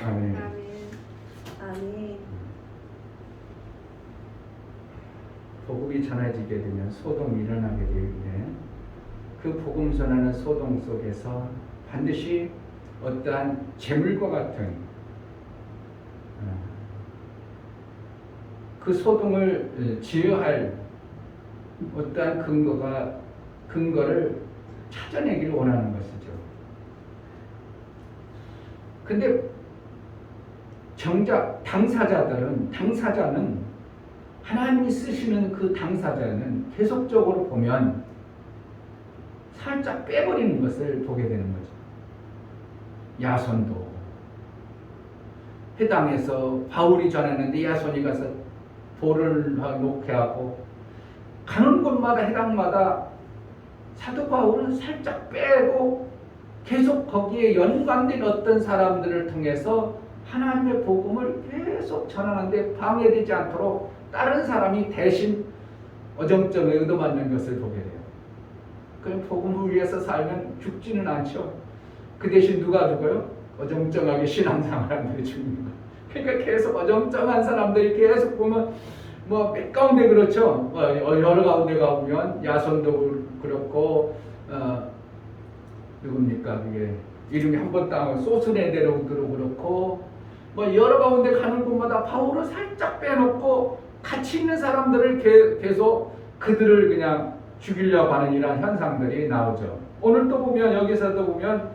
아멘. 아멘. 복음이 전해지게 되면 소동이 일어나게 되는데 그 복음 전하는 소동 속에서 반드시 어떠한 재물과 같은 그 소동을 지어할 어떠한 근거를 찾아내기를 원하는 것이죠. 근데 정작 당사자는 하나님이 쓰시는 그 당사자는 계속적으로 보면 살짝 빼버리는 것을 보게 되는 거죠. 야손도 해당해서 바울이 전했는데 야손이 가서 돌을 놓게 하고 가는 곳마다 해당마다 사도 바울은 살짝 빼고 계속 거기에 연관된 어떤 사람들을 통해서 하나님의 복음을 계속 전하는데 방해되지 않도록 다른 사람이 대신 어정쩡에 얻어맞는 것을 보게 돼요. 그럼 복음을 위해서 살면 죽지는 않죠. 그 대신 누가 죽어요? 어정쩡하게 신앙생활하는 죽는 거. 그러니까 계속 어정쩡한 사람들이 계속 보면 뭐 몇 가운데 그렇죠. 여러 가운데 가보면 야손도 그렇고 누굽니까 그게 이름이 한 번도 안 나오고 소스네데로도 그렇고 뭐 여러 가운데 가는 곳마다 바울을 살짝 빼놓고 같이 있는 사람들을 계속 그들을 그냥 죽이려고 하는 이런 현상들이 나오죠. 오늘도 보면 여기서도 보면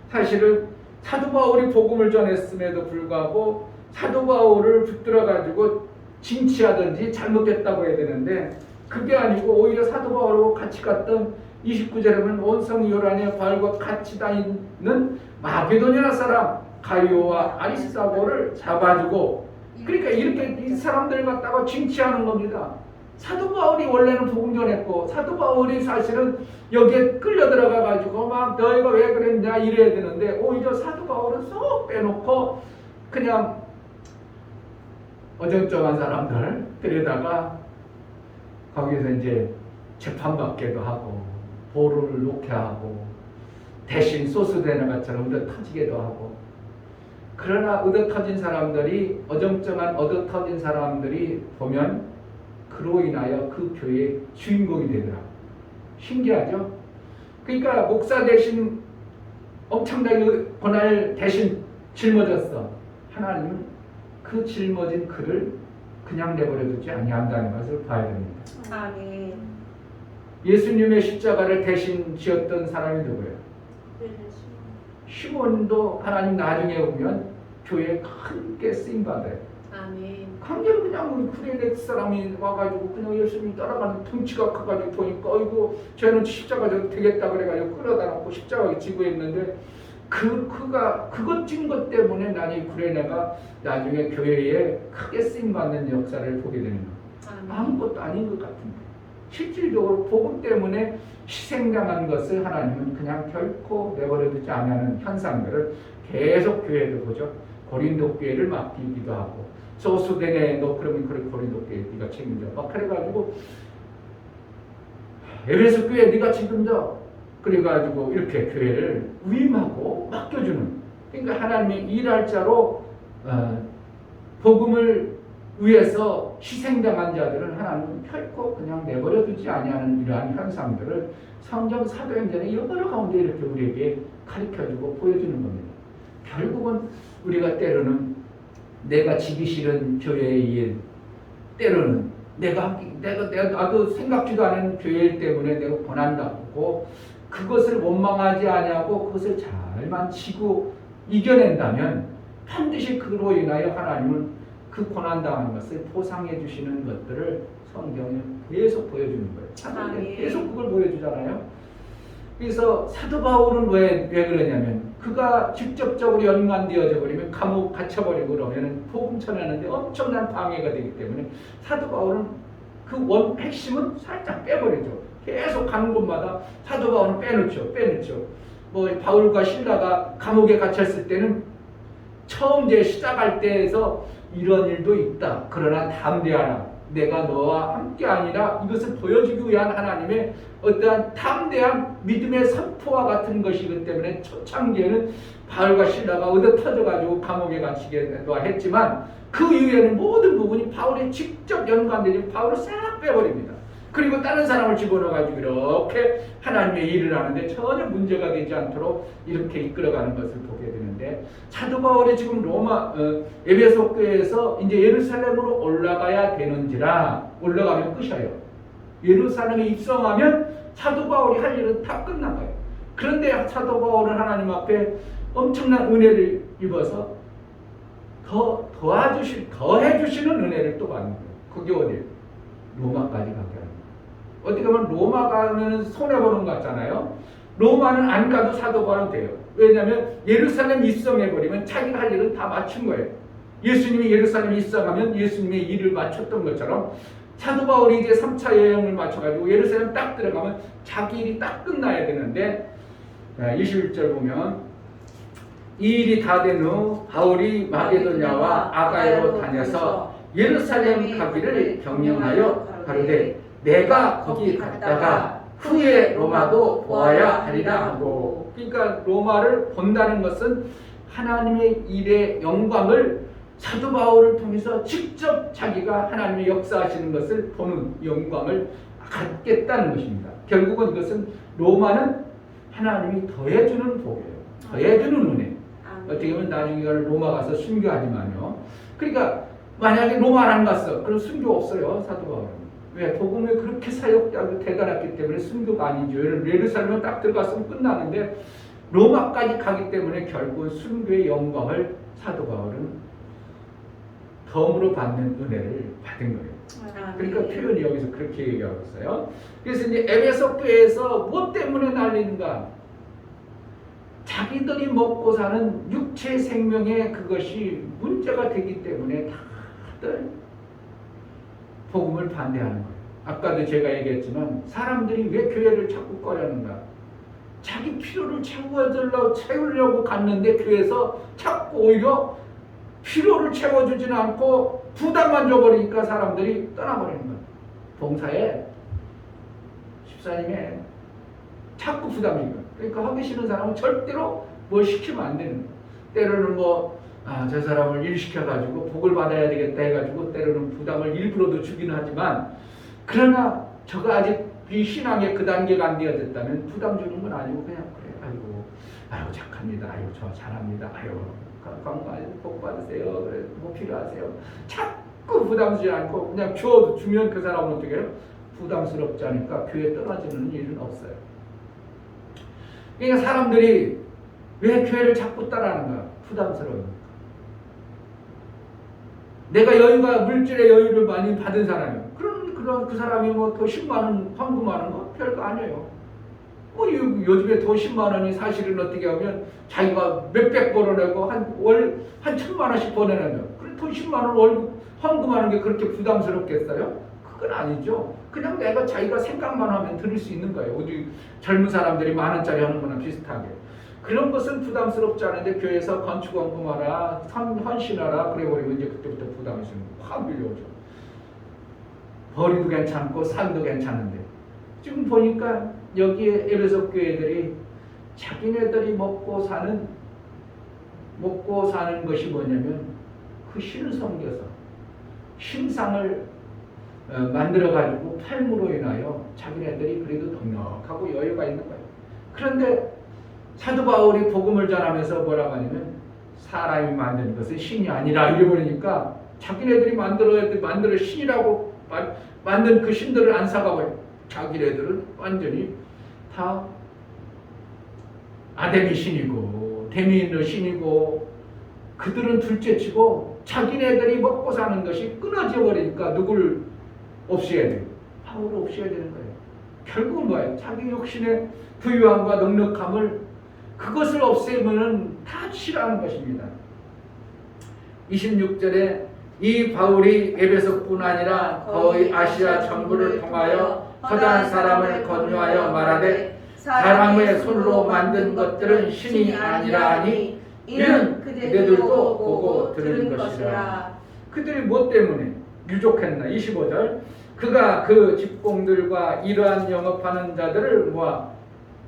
사실은 사도 바울이 복음을 전했음에도 불구하고 사도 바울을 붙들어 가지고 징치하든지 잘못됐다고 해야 되는데 그게 아니고 오히려 사도 바울하고 같이 갔던 29절에 보면 온 성이 요란에 바울과 같이 다니는 마게도냐 사람 가이오와 아리스다고를 잡아주고, 그러니까 이렇게 이 사람들 갖다가 징치하는 겁니다. 사도 바울이 원래는 복음 전했고, 사도 바울이 사실은 여기에 끌려 들어가 가지고 막 너희가 왜 그랬냐 이래야 되는데, 오히려 사도 바울은 쏙 빼놓고 그냥 어정쩡한 사람들 데려다가 거기서 이제 재판받게도 하고 보루를 놓게 하고 대신 소스되는 것처럼 얻어 터지게도 하고. 그러나 얻어 터진 사람들이, 어정쩡한 얻어 터진 사람들이 보면 그로 인하여 그 교회의 주인공이 되더라. 신기하죠? 그러니까 목사 대신 엄청나게 권한을 대신 짊어졌어. 하나님은 그 짊어진 그를 그냥 내버려 두지 아니한다는 것을 봐야 됩니다. 아멘. 예수님의 십자가를 대신 지었던 사람이 누구예요? 시몬도 하나님 나중에 오면 교회에 크게 쓰임받아요. 아멘. 강제로 그냥 쿠레네 사람이 와가지고 그냥 예수님 따라가는 덩치가 커가지고 보니까 어이구 쟤는 십자가 져도 되겠다 그래가지고 끌어다 놓고 십자가에 지고 있는데, 그것 찐 것 때문에 나니 구레네가 나중에 교회에 크게 쓰임받는 역사를 보게 되는 거예요. 아무것도 아닌 것 같은데 실질적으로 복음 때문에 희생당한 것을 하나님은 그냥 결코 내버려두지 않는 현상들을 계속 교회를 보죠. 고린도 교회를 맡기기도 하고, 소수되네 너 그러면 그걸 고린도 교회 네가 책임져 막 그래가지고 에베소 교회 네가 책임져 그래가지고 이렇게 교회를 위임하고 맡겨주는, 그러니까 하나님의 일할 자로 복음을 위해서 희생당한 자들은 하나님은 결코 그냥 내버려두지 아니하는 이러한 현상들을 성경 사도행전의 여러 가운데 이렇게 우리에게 가르쳐주고 보여주는 겁니다. 결국은 우리가 때로는 내가 지기 싫은 교회의 일, 때로는 나도 생각지도 않은 교회 때문에 내가 고난당하고 그것을 원망하지 아니하고 그것을 잘만 지고 이겨낸다면 반드시 그로 인하여 하나님은 그 고난당한 것을 보상해 주시는 것들을 성경에 계속 보여주는 거예요. 사도행전에 계속 그걸 보여주잖아요. 그래서 사도 바울은 왜 그러냐면 그가 직접적으로 연관되어져 버리면 감옥 갇혀버리고 그러면 복음 전하는데 엄청난 방해가 되기 때문에 사도 바울은 그 핵심은 살짝 빼버리죠. 계속 가는 곳마다 사도 바울은 빼놓죠. 뭐 바울과 실라가 감옥에 갇혔을 때는 처음 이제 시작할 때에서 이런 일도 있다. 그러나 담대하라. 내가 너와 함께 아니라 이것을 보여주기 위한 하나님의 어떠한 담대한 믿음의 선포와 같은 것이기 때문에 초창기에는 바울과 실라가 얻어 터져가지고 감옥에 갇히기도 했지만 그 이후에는 모든 부분이 바울에 직접 연관되지 바울을 싹 빼버립니다. 그리고 다른 사람을 집어넣어가지고 이렇게 하나님의 일을 하는데 전혀 문제가 되지 않도록 이렇게 이끌어가는 것을 보게 되는데, 사도 바울이 지금 에베소 교회에서 이제 예루살렘으로 올라가야 되는지라 올라가면 끝이에요. 예루살렘에 입성하면 사도 바울이 할 일은 다 끝난 거예요. 그런데 사도 바울은 하나님 앞에 엄청난 은혜를 입어서 더해주시는 은혜를 또 받는 거예요. 그게 어디예요? 로마까지 가게 하는 거예요. 어떻게 보면 로마 가면 손해보는 것 같잖아요. 로마는 안 가도 사도 바울은 돼요. 왜냐하면 예루살렘 입성해버리면 자기가 할 일은 다 마친 거예요. 예수님이 예루살렘 입성하면 예수님의 일을 마쳤던 것처럼 사도 바울이 이제 3차 여행을 마쳐가지고 예루살렘 딱 들어가면 자기 일이 딱 끝나야 되는데, 21절 보면 이 일이 다 된 후 바울이 마게도냐와 아가야로 다녀서 예루살렘 가기를 경영하여 가로되 내가 거기 갔다가 후에 로마도 보아야 하리라 하고. 그러니까 로마를 본다는 것은 하나님의 일의 영광을 사도 바울을 통해서 직접 자기가 하나님의 역사하시는 것을 보는 영광을 갖겠다는 것입니다. 결국은 이것은 로마는 하나님이 더해주는 복이에요. 더해주는 은혜. 어떻게 보면 나중에 로마 가서 순교하지만요. 그러니까 만약에 로마 안 갔어. 그럼 순교 없어요. 사도 바울은. 왜? 복음에 그렇게 사역하고 대단했기 때문에 순교가 아니죠. 예루살렘에 딱 들어갔으면 끝나는데 로마까지 가기 때문에 결국은 순교의 영광을 사도 바울은 덤으로 받는 은혜를 받은 거예요. 그러니까 표현이 여기서 그렇게 얘기하고 있어요. 그래서 이제 에베소 교회에서 뭐 때문에 날리는가? 자기들이 먹고 사는 육체 생명에 그것이 문제가 되기 때문에 다들 복음을 반대하는 거예요. 아까도 제가 얘기했지만 사람들이 왜 교회를 자꾸 꺼려는가? 자기 필요를 채우려고 갔는데 교회에서 자꾸 오히려 필요를 채워주지는 않고 부담만 줘버리니까 사람들이 떠나버리는 거예요. 봉사에 집사님의 자꾸 부담이에요. 그러니까 하기 싫은 사람은 절대로 뭘 시키면 안 되는 거예요. 때로는 저 사람을 일시켜가지고 복을 받아야 되겠다 해가지고 때로는 부담을 일부러도 주기는 하지만, 그러나 저가 아직 이 신앙의 그 단계가 안 되어졌다면 부담 주는 건 아니고 그냥 그래, 아이고 착합니다, 아이고 저 잘합니다, 아이고 건강 복 받으세요, 그래 뭐 필요하세요, 자꾸 부담 주지 않고 그냥 주면 그 사람은 어떻게 해요? 부담스럽지 않으니까 교회 떨어지는 일은 없어요. 그러니까 사람들이 왜 교회를 자꾸 따라하는가? 부담스러우니까. 내가 물질의 여유를 많이 받은 사람이에요. 그럼 그 사람이 뭐 더 10만 원 헌금하는 거 별거 아니에요. 요즘에 더 10만 원이 사실은 어떻게 하면 자기가 몇백 벌어내고 한 1,000만 원씩 보내내면, 그래 더 10만 원 월급 헌금하는 게 그렇게 부담스럽겠어요? 그건 아니죠. 그냥 내가 자기가 생각만 하면 드릴 수 있는 거예요. 우리 젊은 사람들이 10,000원짜리 하는 거나 비슷하게. 그런 것은 부담스럽지 않은데 교회에서 건축 헌금하라, 헌신하라 그래버리면 이제 그때부터 부담이 확 밀려오죠. 벌이도 괜찮고 삶도 괜찮은데, 지금 보니까 여기에 에베소 교회들이 자기네들이 먹고 사는 것이 뭐냐면 그 신을 섬겨서 신상을 만들어가지고 팔므로 인하여 자기네들이 그래도 넉넉하고 여유가 있는 거예요. 그런데 사도 바울이 복음을 전하면서 뭐라고 하냐면 사람이 만든 것은 신이 아니라 이래버리니까 자기네들이 만들어 신이라고 만든 그 신들을 안 사가버려. 자기네들은 완전히 다 아데미 신이고 데미인의 신이고, 그들은 둘째치고 자기네들이 먹고 사는 것이 끊어져 버리니까 누굴 없애야 돼요? 바울을 없애야 되는 거예요. 결국은 뭐예요? 자기 욕심의 부유함과 넉넉함을, 그것을 없애면 다 싫어하는 것입니다. 26절에 이 바울이 에베소뿐 아니라 거의 아시아 전부를 통하여 허다한 사람을 권유하여 말하되 사람의 손으로 만든 것들은 신이 아니라 하니 이는 그들도 보고 들은 것이라. 그들이 뭐 때문에 유족했나? 25절 그가 그 집공들과 이러한 영업하는 자들을 모아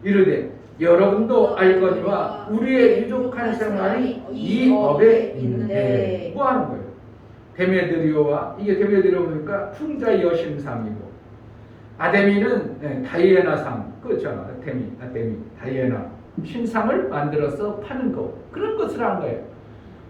이르되 여러분도 알거니와 우리의 유족한 생활이 이 법에 있는데. 뭐 하는 거예요? 데메드리오와, 이게 데메드리오니까 풍자 여신상이고, 아데미는 다이애나상, 그렇죠? 다이애나 신상을 만들어서 파는 거, 그런 것을 한 거예요.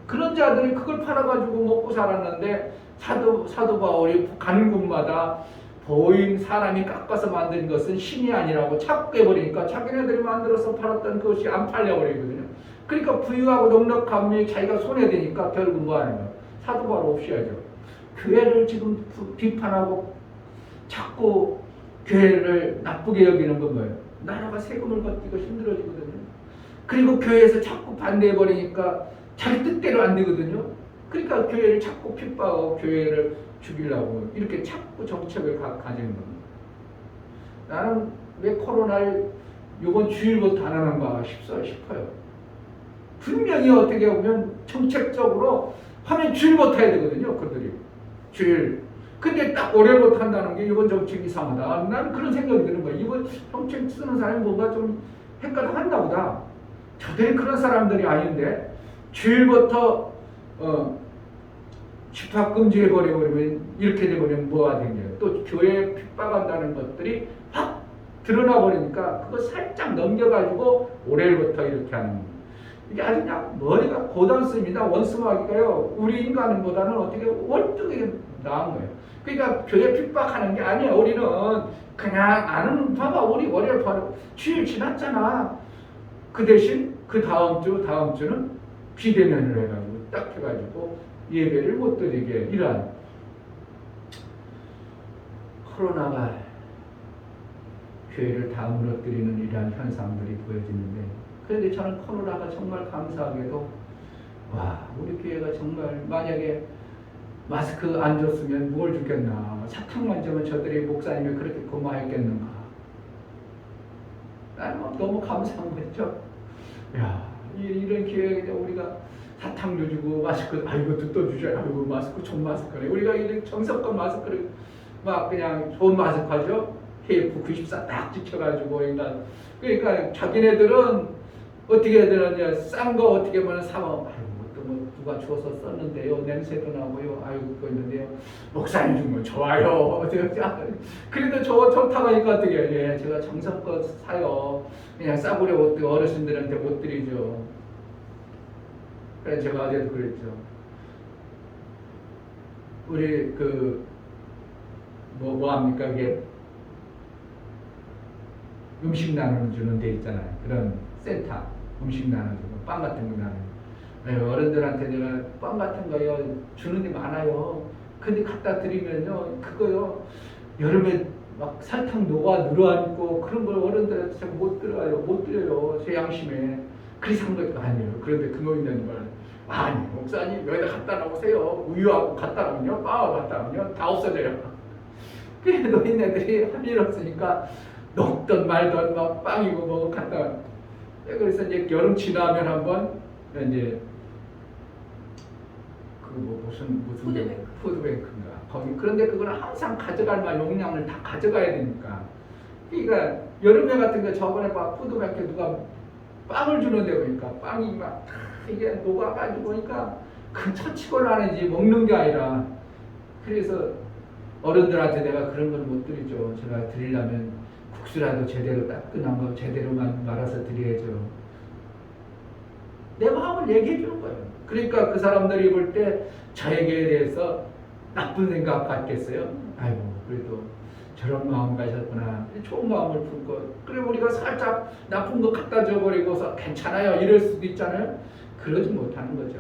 그런 자들이 그걸 팔아가지고 먹고 살았는데 사도 바울이 가는 곳마다 보인 사람이 깎아서 만든 것은 신이 아니라고 자꾸 해버리니까 자기네들이 만들어서 팔았던 그것이 안 팔려버리거든요. 그러니까 부유하고 넉넉함이 자기가 손해되니까 결국 뭐 하는 거예요? 사도 바울 없애야죠. 교회를 지금 비판하고 자꾸 교회를 나쁘게 여기는 건 뭐예요? 나라가 세금을 걷기가 힘들어지거든요. 그리고 교회에서 자꾸 반대해버리니까 자기 뜻대로 안 되거든요. 그러니까 교회를 자꾸 핍박하고 교회를 죽이려고 이렇게 자꾸 정책을 가지는 겁니다. 나는 왜 코로나를 이번 주일부터 안 하는가 싶어요. 분명히 어떻게 보면 정책적으로 하면 주일부터 해야 되거든요. 그들이 주일. 근데 딱 월요일부터 한다는 게 이번 정책 이상하다. 나는 그런 생각이 드는 거예요. 이번 정책 쓰는 사람이 뭔가 좀 헷갈려한다 보다. 저들이 그런 사람들이 아닌데 주일부터 집합금지해버리면 이렇게 돼버리면 뭐가 되냐. 또 교회에 핍박한다는 것들이 확 드러나버리니까 그거 살짝 넘겨가지고 월요일부터 이렇게 하는 거예요. 이게 아주 그냥 머리가 고단수입니다. 원수마귀가요. 우리 인간보다는 어떻게 월등하게 나은 거예요. 그러니까 교회 핍박하는 게 아니에요. 우리는 그냥 아는 봐봐. 우리 월요일 바로 주일 지났잖아. 그 대신 그 다음 주는 비대면을 해가지고 딱 해가지고 예배를 못 드리게 이러한. 코로나가 교회를 다 무너뜨리는 이러한 현상들이 보여지는데, 그런데 저는 코로나가 정말 감사하게도 와, 우리 교회가 정말 만약에 마스크 안 줬으면 뭘 주겠나, 사탕만 주면 저들이 목사님이 그렇게 고마했겠는가. 나는 너무 감사한 거죠. 야, 이런 기회에 우리가 사탕도 주고 마스크, 이것도 또 주셔야, 아이고 마스크 좋은 마스크네. 우리가 이런 정성껏 마스크를 막 그냥 좋은 마스크 하죠. KF94 딱 지켜가지고, 그러니까 자기네들은 어떻게 해야 되느냐, 싼 거 어떻게 보면 사면, 뭐 누가 줘서 썼는데요, 냄새도 나고요, 아이고 그거 있는데요, 목사님 준 거 좋아요. 그래도 저거 좋다고 하니까 어떻게 해요? 예, 제가 정성껏 사요. 그냥 싸구려 옷도 어르신들한테 못 드리죠. 그래서 제가 어제도 그랬죠. 우리 뭐 합니까? 이게 음식 나눠주는 데 있잖아요. 그런 센터, 음식 나눠주고 빵 같은 거 나눠주고. 네, 어른들한테 내가 빵 같은 거요 주는 데 많아요. 근데 갖다 드리면요, 그거요 여름에 막 설탕 녹아 늘어앉고 그런 걸 어른들한테 제가 못 드려요. 제 양심에. 그래서 한 것도 아니에요. 그런데 그거 있는 걸, 아니 목사님 여기다 갖다 놓으세요. 우유하고 갖다 놓으면요, 빵하고 갖다 놓으면요 다 없어져요. 그래 노인네들이 할 일 없으니까 녹던 말던 막 빵이고 뭐 갖다. 그래서 이제 여름 지나면 한번 이제 무슨 푸드뱅크인가 거기. 그런데 그거는 항상 가져갈 만 용량을 다 가져가야 되니까. 그러니까 여름에 같은 거 저번에 막 푸드뱅크에 누가 빵을 주는데 보니까 빵이 막 이게 녹아가지고 보니까 그 처치곤란하지 먹는 게 아니라. 그래서 어른들한테 내가 그런 걸 못 드리죠. 제가 드리려면 국수라도 제대로 따끈한 거 제대로만 말아서 드려야죠. 내 마음을 얘기해 주는 거예요. 그러니까 그 사람들이 볼 때 저에게 대해서 나쁜 생각 같겠어요? 아이고 그래도 저런 마음 가졌구나, 좋은 마음을 품고. 그래 우리가 살짝 나쁜 거 갖다 줘버리고서 괜찮아요 이럴 수도 있잖아요. 그러지 못하는 거죠.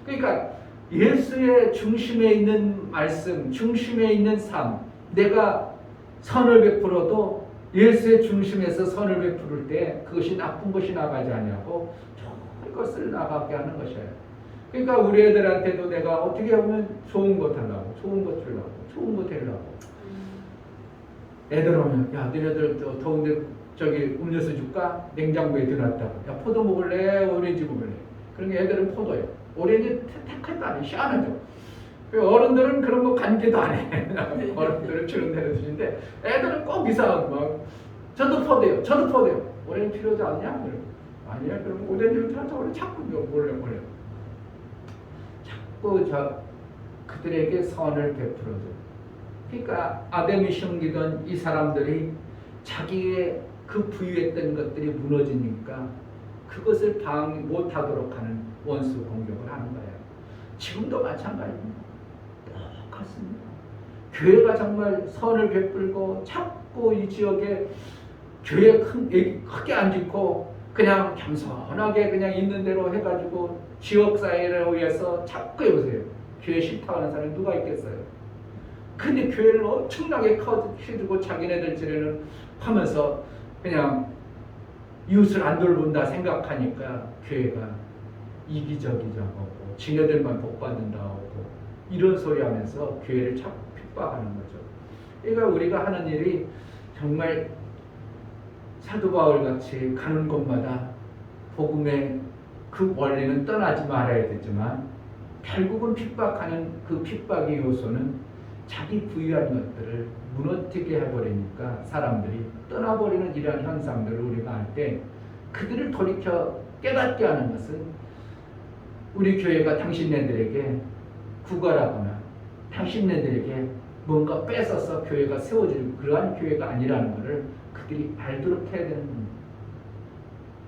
그러니까 예수의 중심에 있는 말씀, 중심에 있는 삶, 내가 선을 베풀어도 예수의 중심에서 선을 베풀을 때 그것이 나쁜 것이 나가지 않냐고 좋은 것을 나가게 하는 것이에요. 그러니까 우리 애들한테도 내가 어떻게 하면 좋은 것 하려고, 좋은 것 주려고, 좋은 것 되려고. 애들 오면, 야 너네들 더운데 저기 음료수 줄까? 냉장고에 들어놨다고. 야 포도 먹을래? 오렌지 먹을래? 그러니까 애들은 포도예요. 오렌지 택할도 안 해. 시원하죠. 어른들은 그런 거 관계도 안 해. 어른들은 주는 대로 주는데 애들은 꼭 이상하고 막 저도 포도요. 저도 포도요. 오렌지 필요하지 않냐? 아니야. 그럼 오렌지를 타서 우리 자꾸 몰래. 자꾸 그들에게 선을 베풀어줘. 그러니까 아담이 섬기던 이 사람들이 자기의 그 부유했던 것들이 무너지니까 그것을 방 못하도록 하는 원수 공격을 하는 거예요. 지금도 마찬가지입니다. 똑같습니다. 교회가 정말 선을 베풀고 자꾸 이 지역에 교회 크게 안 짓고 그냥 겸손하게 그냥 있는 대로 해가지고 지역사회를 위해서 자꾸 해보세요. 교회 싫다고 하는 사람이 누가 있겠어요? 근데 교회를 엄청나게 커주고 자기네들 지레는 하면서 그냥 이웃을 안 돌본다 생각하니까 교회가 이기적이자고 지네들만 복받는다고 이런 소리 하면서 교회를 자꾸 핍박하는 거죠. 그러니까 우리가 하는 일이 정말 사도 바울 같이 가는 곳마다 복음의 그 원리는 떠나지 말아야 되지만 결국은 핍박하는 그 핍박의 요소는 자기 부유한 것들을 무너뜨리게 해버리니까 사람들이 떠나버리는 이러한 현상들을 우리가 할 때 그들을 돌이켜 깨닫게 하는 것은 우리 교회가 당신네들에게 구걸하거나 당신네들에게 뭔가 뺏어서 교회가 세워질 그러한 교회가 아니라는 것을 그들이 알도록 해야 되는 겁니다.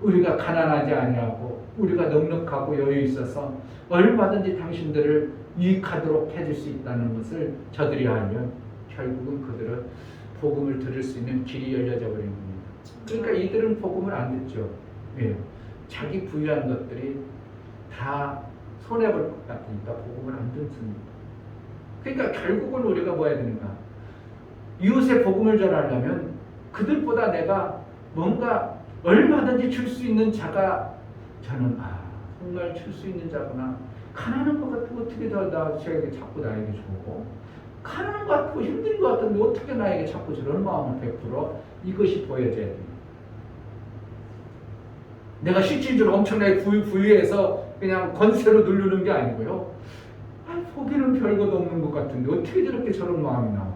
우리가 가난하지 아니하고 우리가 넉넉하고 여유 있어서 얼마든지 당신들을 유익하도록 해줄 수 있다는 것을 저들이 알면 결국은 그들은 복음을 들을 수 있는 길이 열려져 버린 겁니다. 그러니까 이들은 복음을 안 듣죠. 예. 자기 부유한 것들이 다 손해볼 것 같으니까 복음을 안 듣습니다. 그러니까 결국은 우리가 뭐 해야 되는가? 이웃의 복음을 전하려면 그들보다 내가 뭔가 얼마든지 줄 수 있는 자가 저는 정말 줄 수 있는 자구나. 가난한 것 같으면 어떻게 저에게 자꾸 나에게 주고 가난한 것 같고 힘든 것 같은데 어떻게 나에게 자꾸 저런 마음을 베풀어? 이것이 보여져야 됩니다. 내가 실질적으로 엄청나게 부유해서 그냥 권세로 누르는 게 아니고요. 보기는 별것도 없는 것 같은데 어떻게 저렇게 저런 마음이 나와?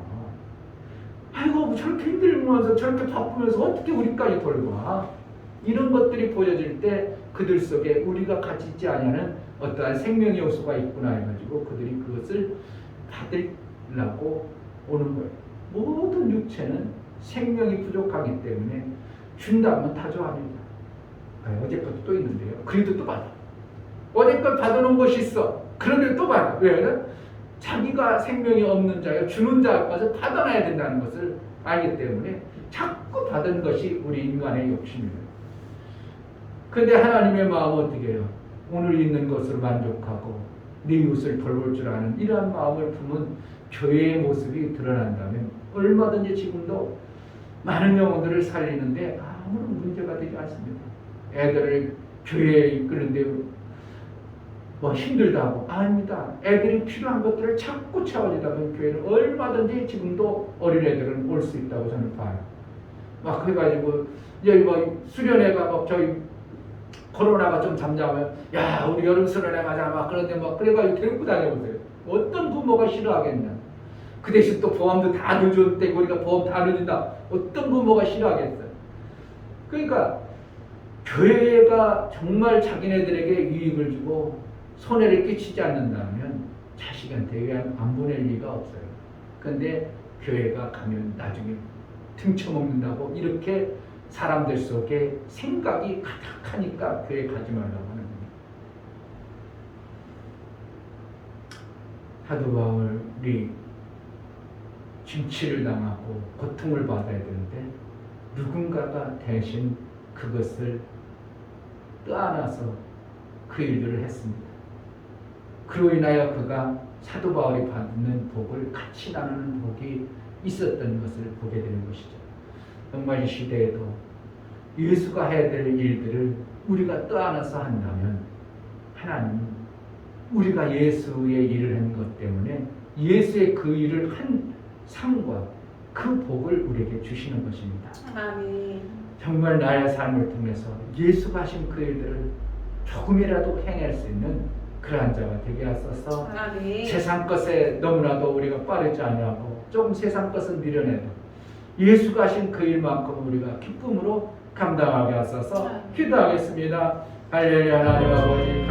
아이고 저렇게 힘들면서 저렇게 바쁘면서 어떻게 우리까지 돌봐? 이런 것들이 보여질 때 그들 속에 우리가 가지지 아니하는 어떠한 생명의 요소가 있구나 해가지고 그들이 그것을 받으려고 오는 거예요. 모든 육체는 생명이 부족하기 때문에 준다면 다 좋아합니다. 어제 것도 또 있는데요. 그래도 또 받아. 어제 것 받아놓은 것이 있어. 그런데 또 받아. 왜? 자기가 생명이 없는 자여 주는 자까지 받아놔야 된다는 것을 알기 때문에 자꾸 받은 것이 우리 인간의 욕심입니다. 그런데 하나님의 마음은 어떻게 해요? 오늘 있는 것으로 만족하고 네 이웃을 돌볼 줄 아는 이러한 마음을 품은 교회의 모습이 드러난다면 얼마든지 지금도 많은 영혼들을 살리는데 아무런 문제가 되지 않습니다. 애들을 교회에 이끄는데 힘들다고 아닙니다. 애들이 필요한 것들을 자꾸 채워주다면 교회는 얼마든지 지금도 어린애들은 올 수 있다고 저는 봐요. 막 해가지고 여기 수련회가 저희 코로나가 좀 잠잠하면 야 우리 여름 수련회 가자 막 그런데 그래가지고 데리고 다녀보세요. 어떤 부모가 싫어하겠냐. 그 대신 또 보험도 다 늦었대. 우리가 보험 다 늦는다. 어떤 부모가 싫어하겠어요. 그러니까 교회가 정말 자기네들에게 유익을 주고 손해를 끼치지 않는다면 자식한테 안 보낼 리가 없어요. 그런데 교회가 가면 나중에 등쳐먹는다고 이렇게 사람들 속에 생각이 가득하니까 교회 가지 말라고 하는 겁니다. 사도 바울이 진치를 당하고 고통을 받아야 되는데 누군가가 대신 그것을 떠안아서 그 일들을 했습니다. 그로 인하여 그가 사도 바울이 받는 복을 같이 나누는 복이 있었던 것을 보게 되는 것이죠. 정말 이 시대에도 예수가 해야 될 일들을 우리가 떠안아서 한다면 하나님은 우리가 예수의 일을 한 것 때문에 예수의 그 일을 한 상과 그 복을 우리에게 주시는 것입니다. 아멘. 정말 나의 삶을 통해서 예수가 하신 그 일들을 조금이라도 행할 수 있는 그러한 자가 되게 하소서. 아멘. 세상 것에 너무나도 우리가 빠르지 아니하고 좀 세상 것은 미련해도 예수가 하신 그 일만큼 우리가 기쁨으로 감당하게 하소서. 기도하겠습니다. 할렐루야. 하나님 아버지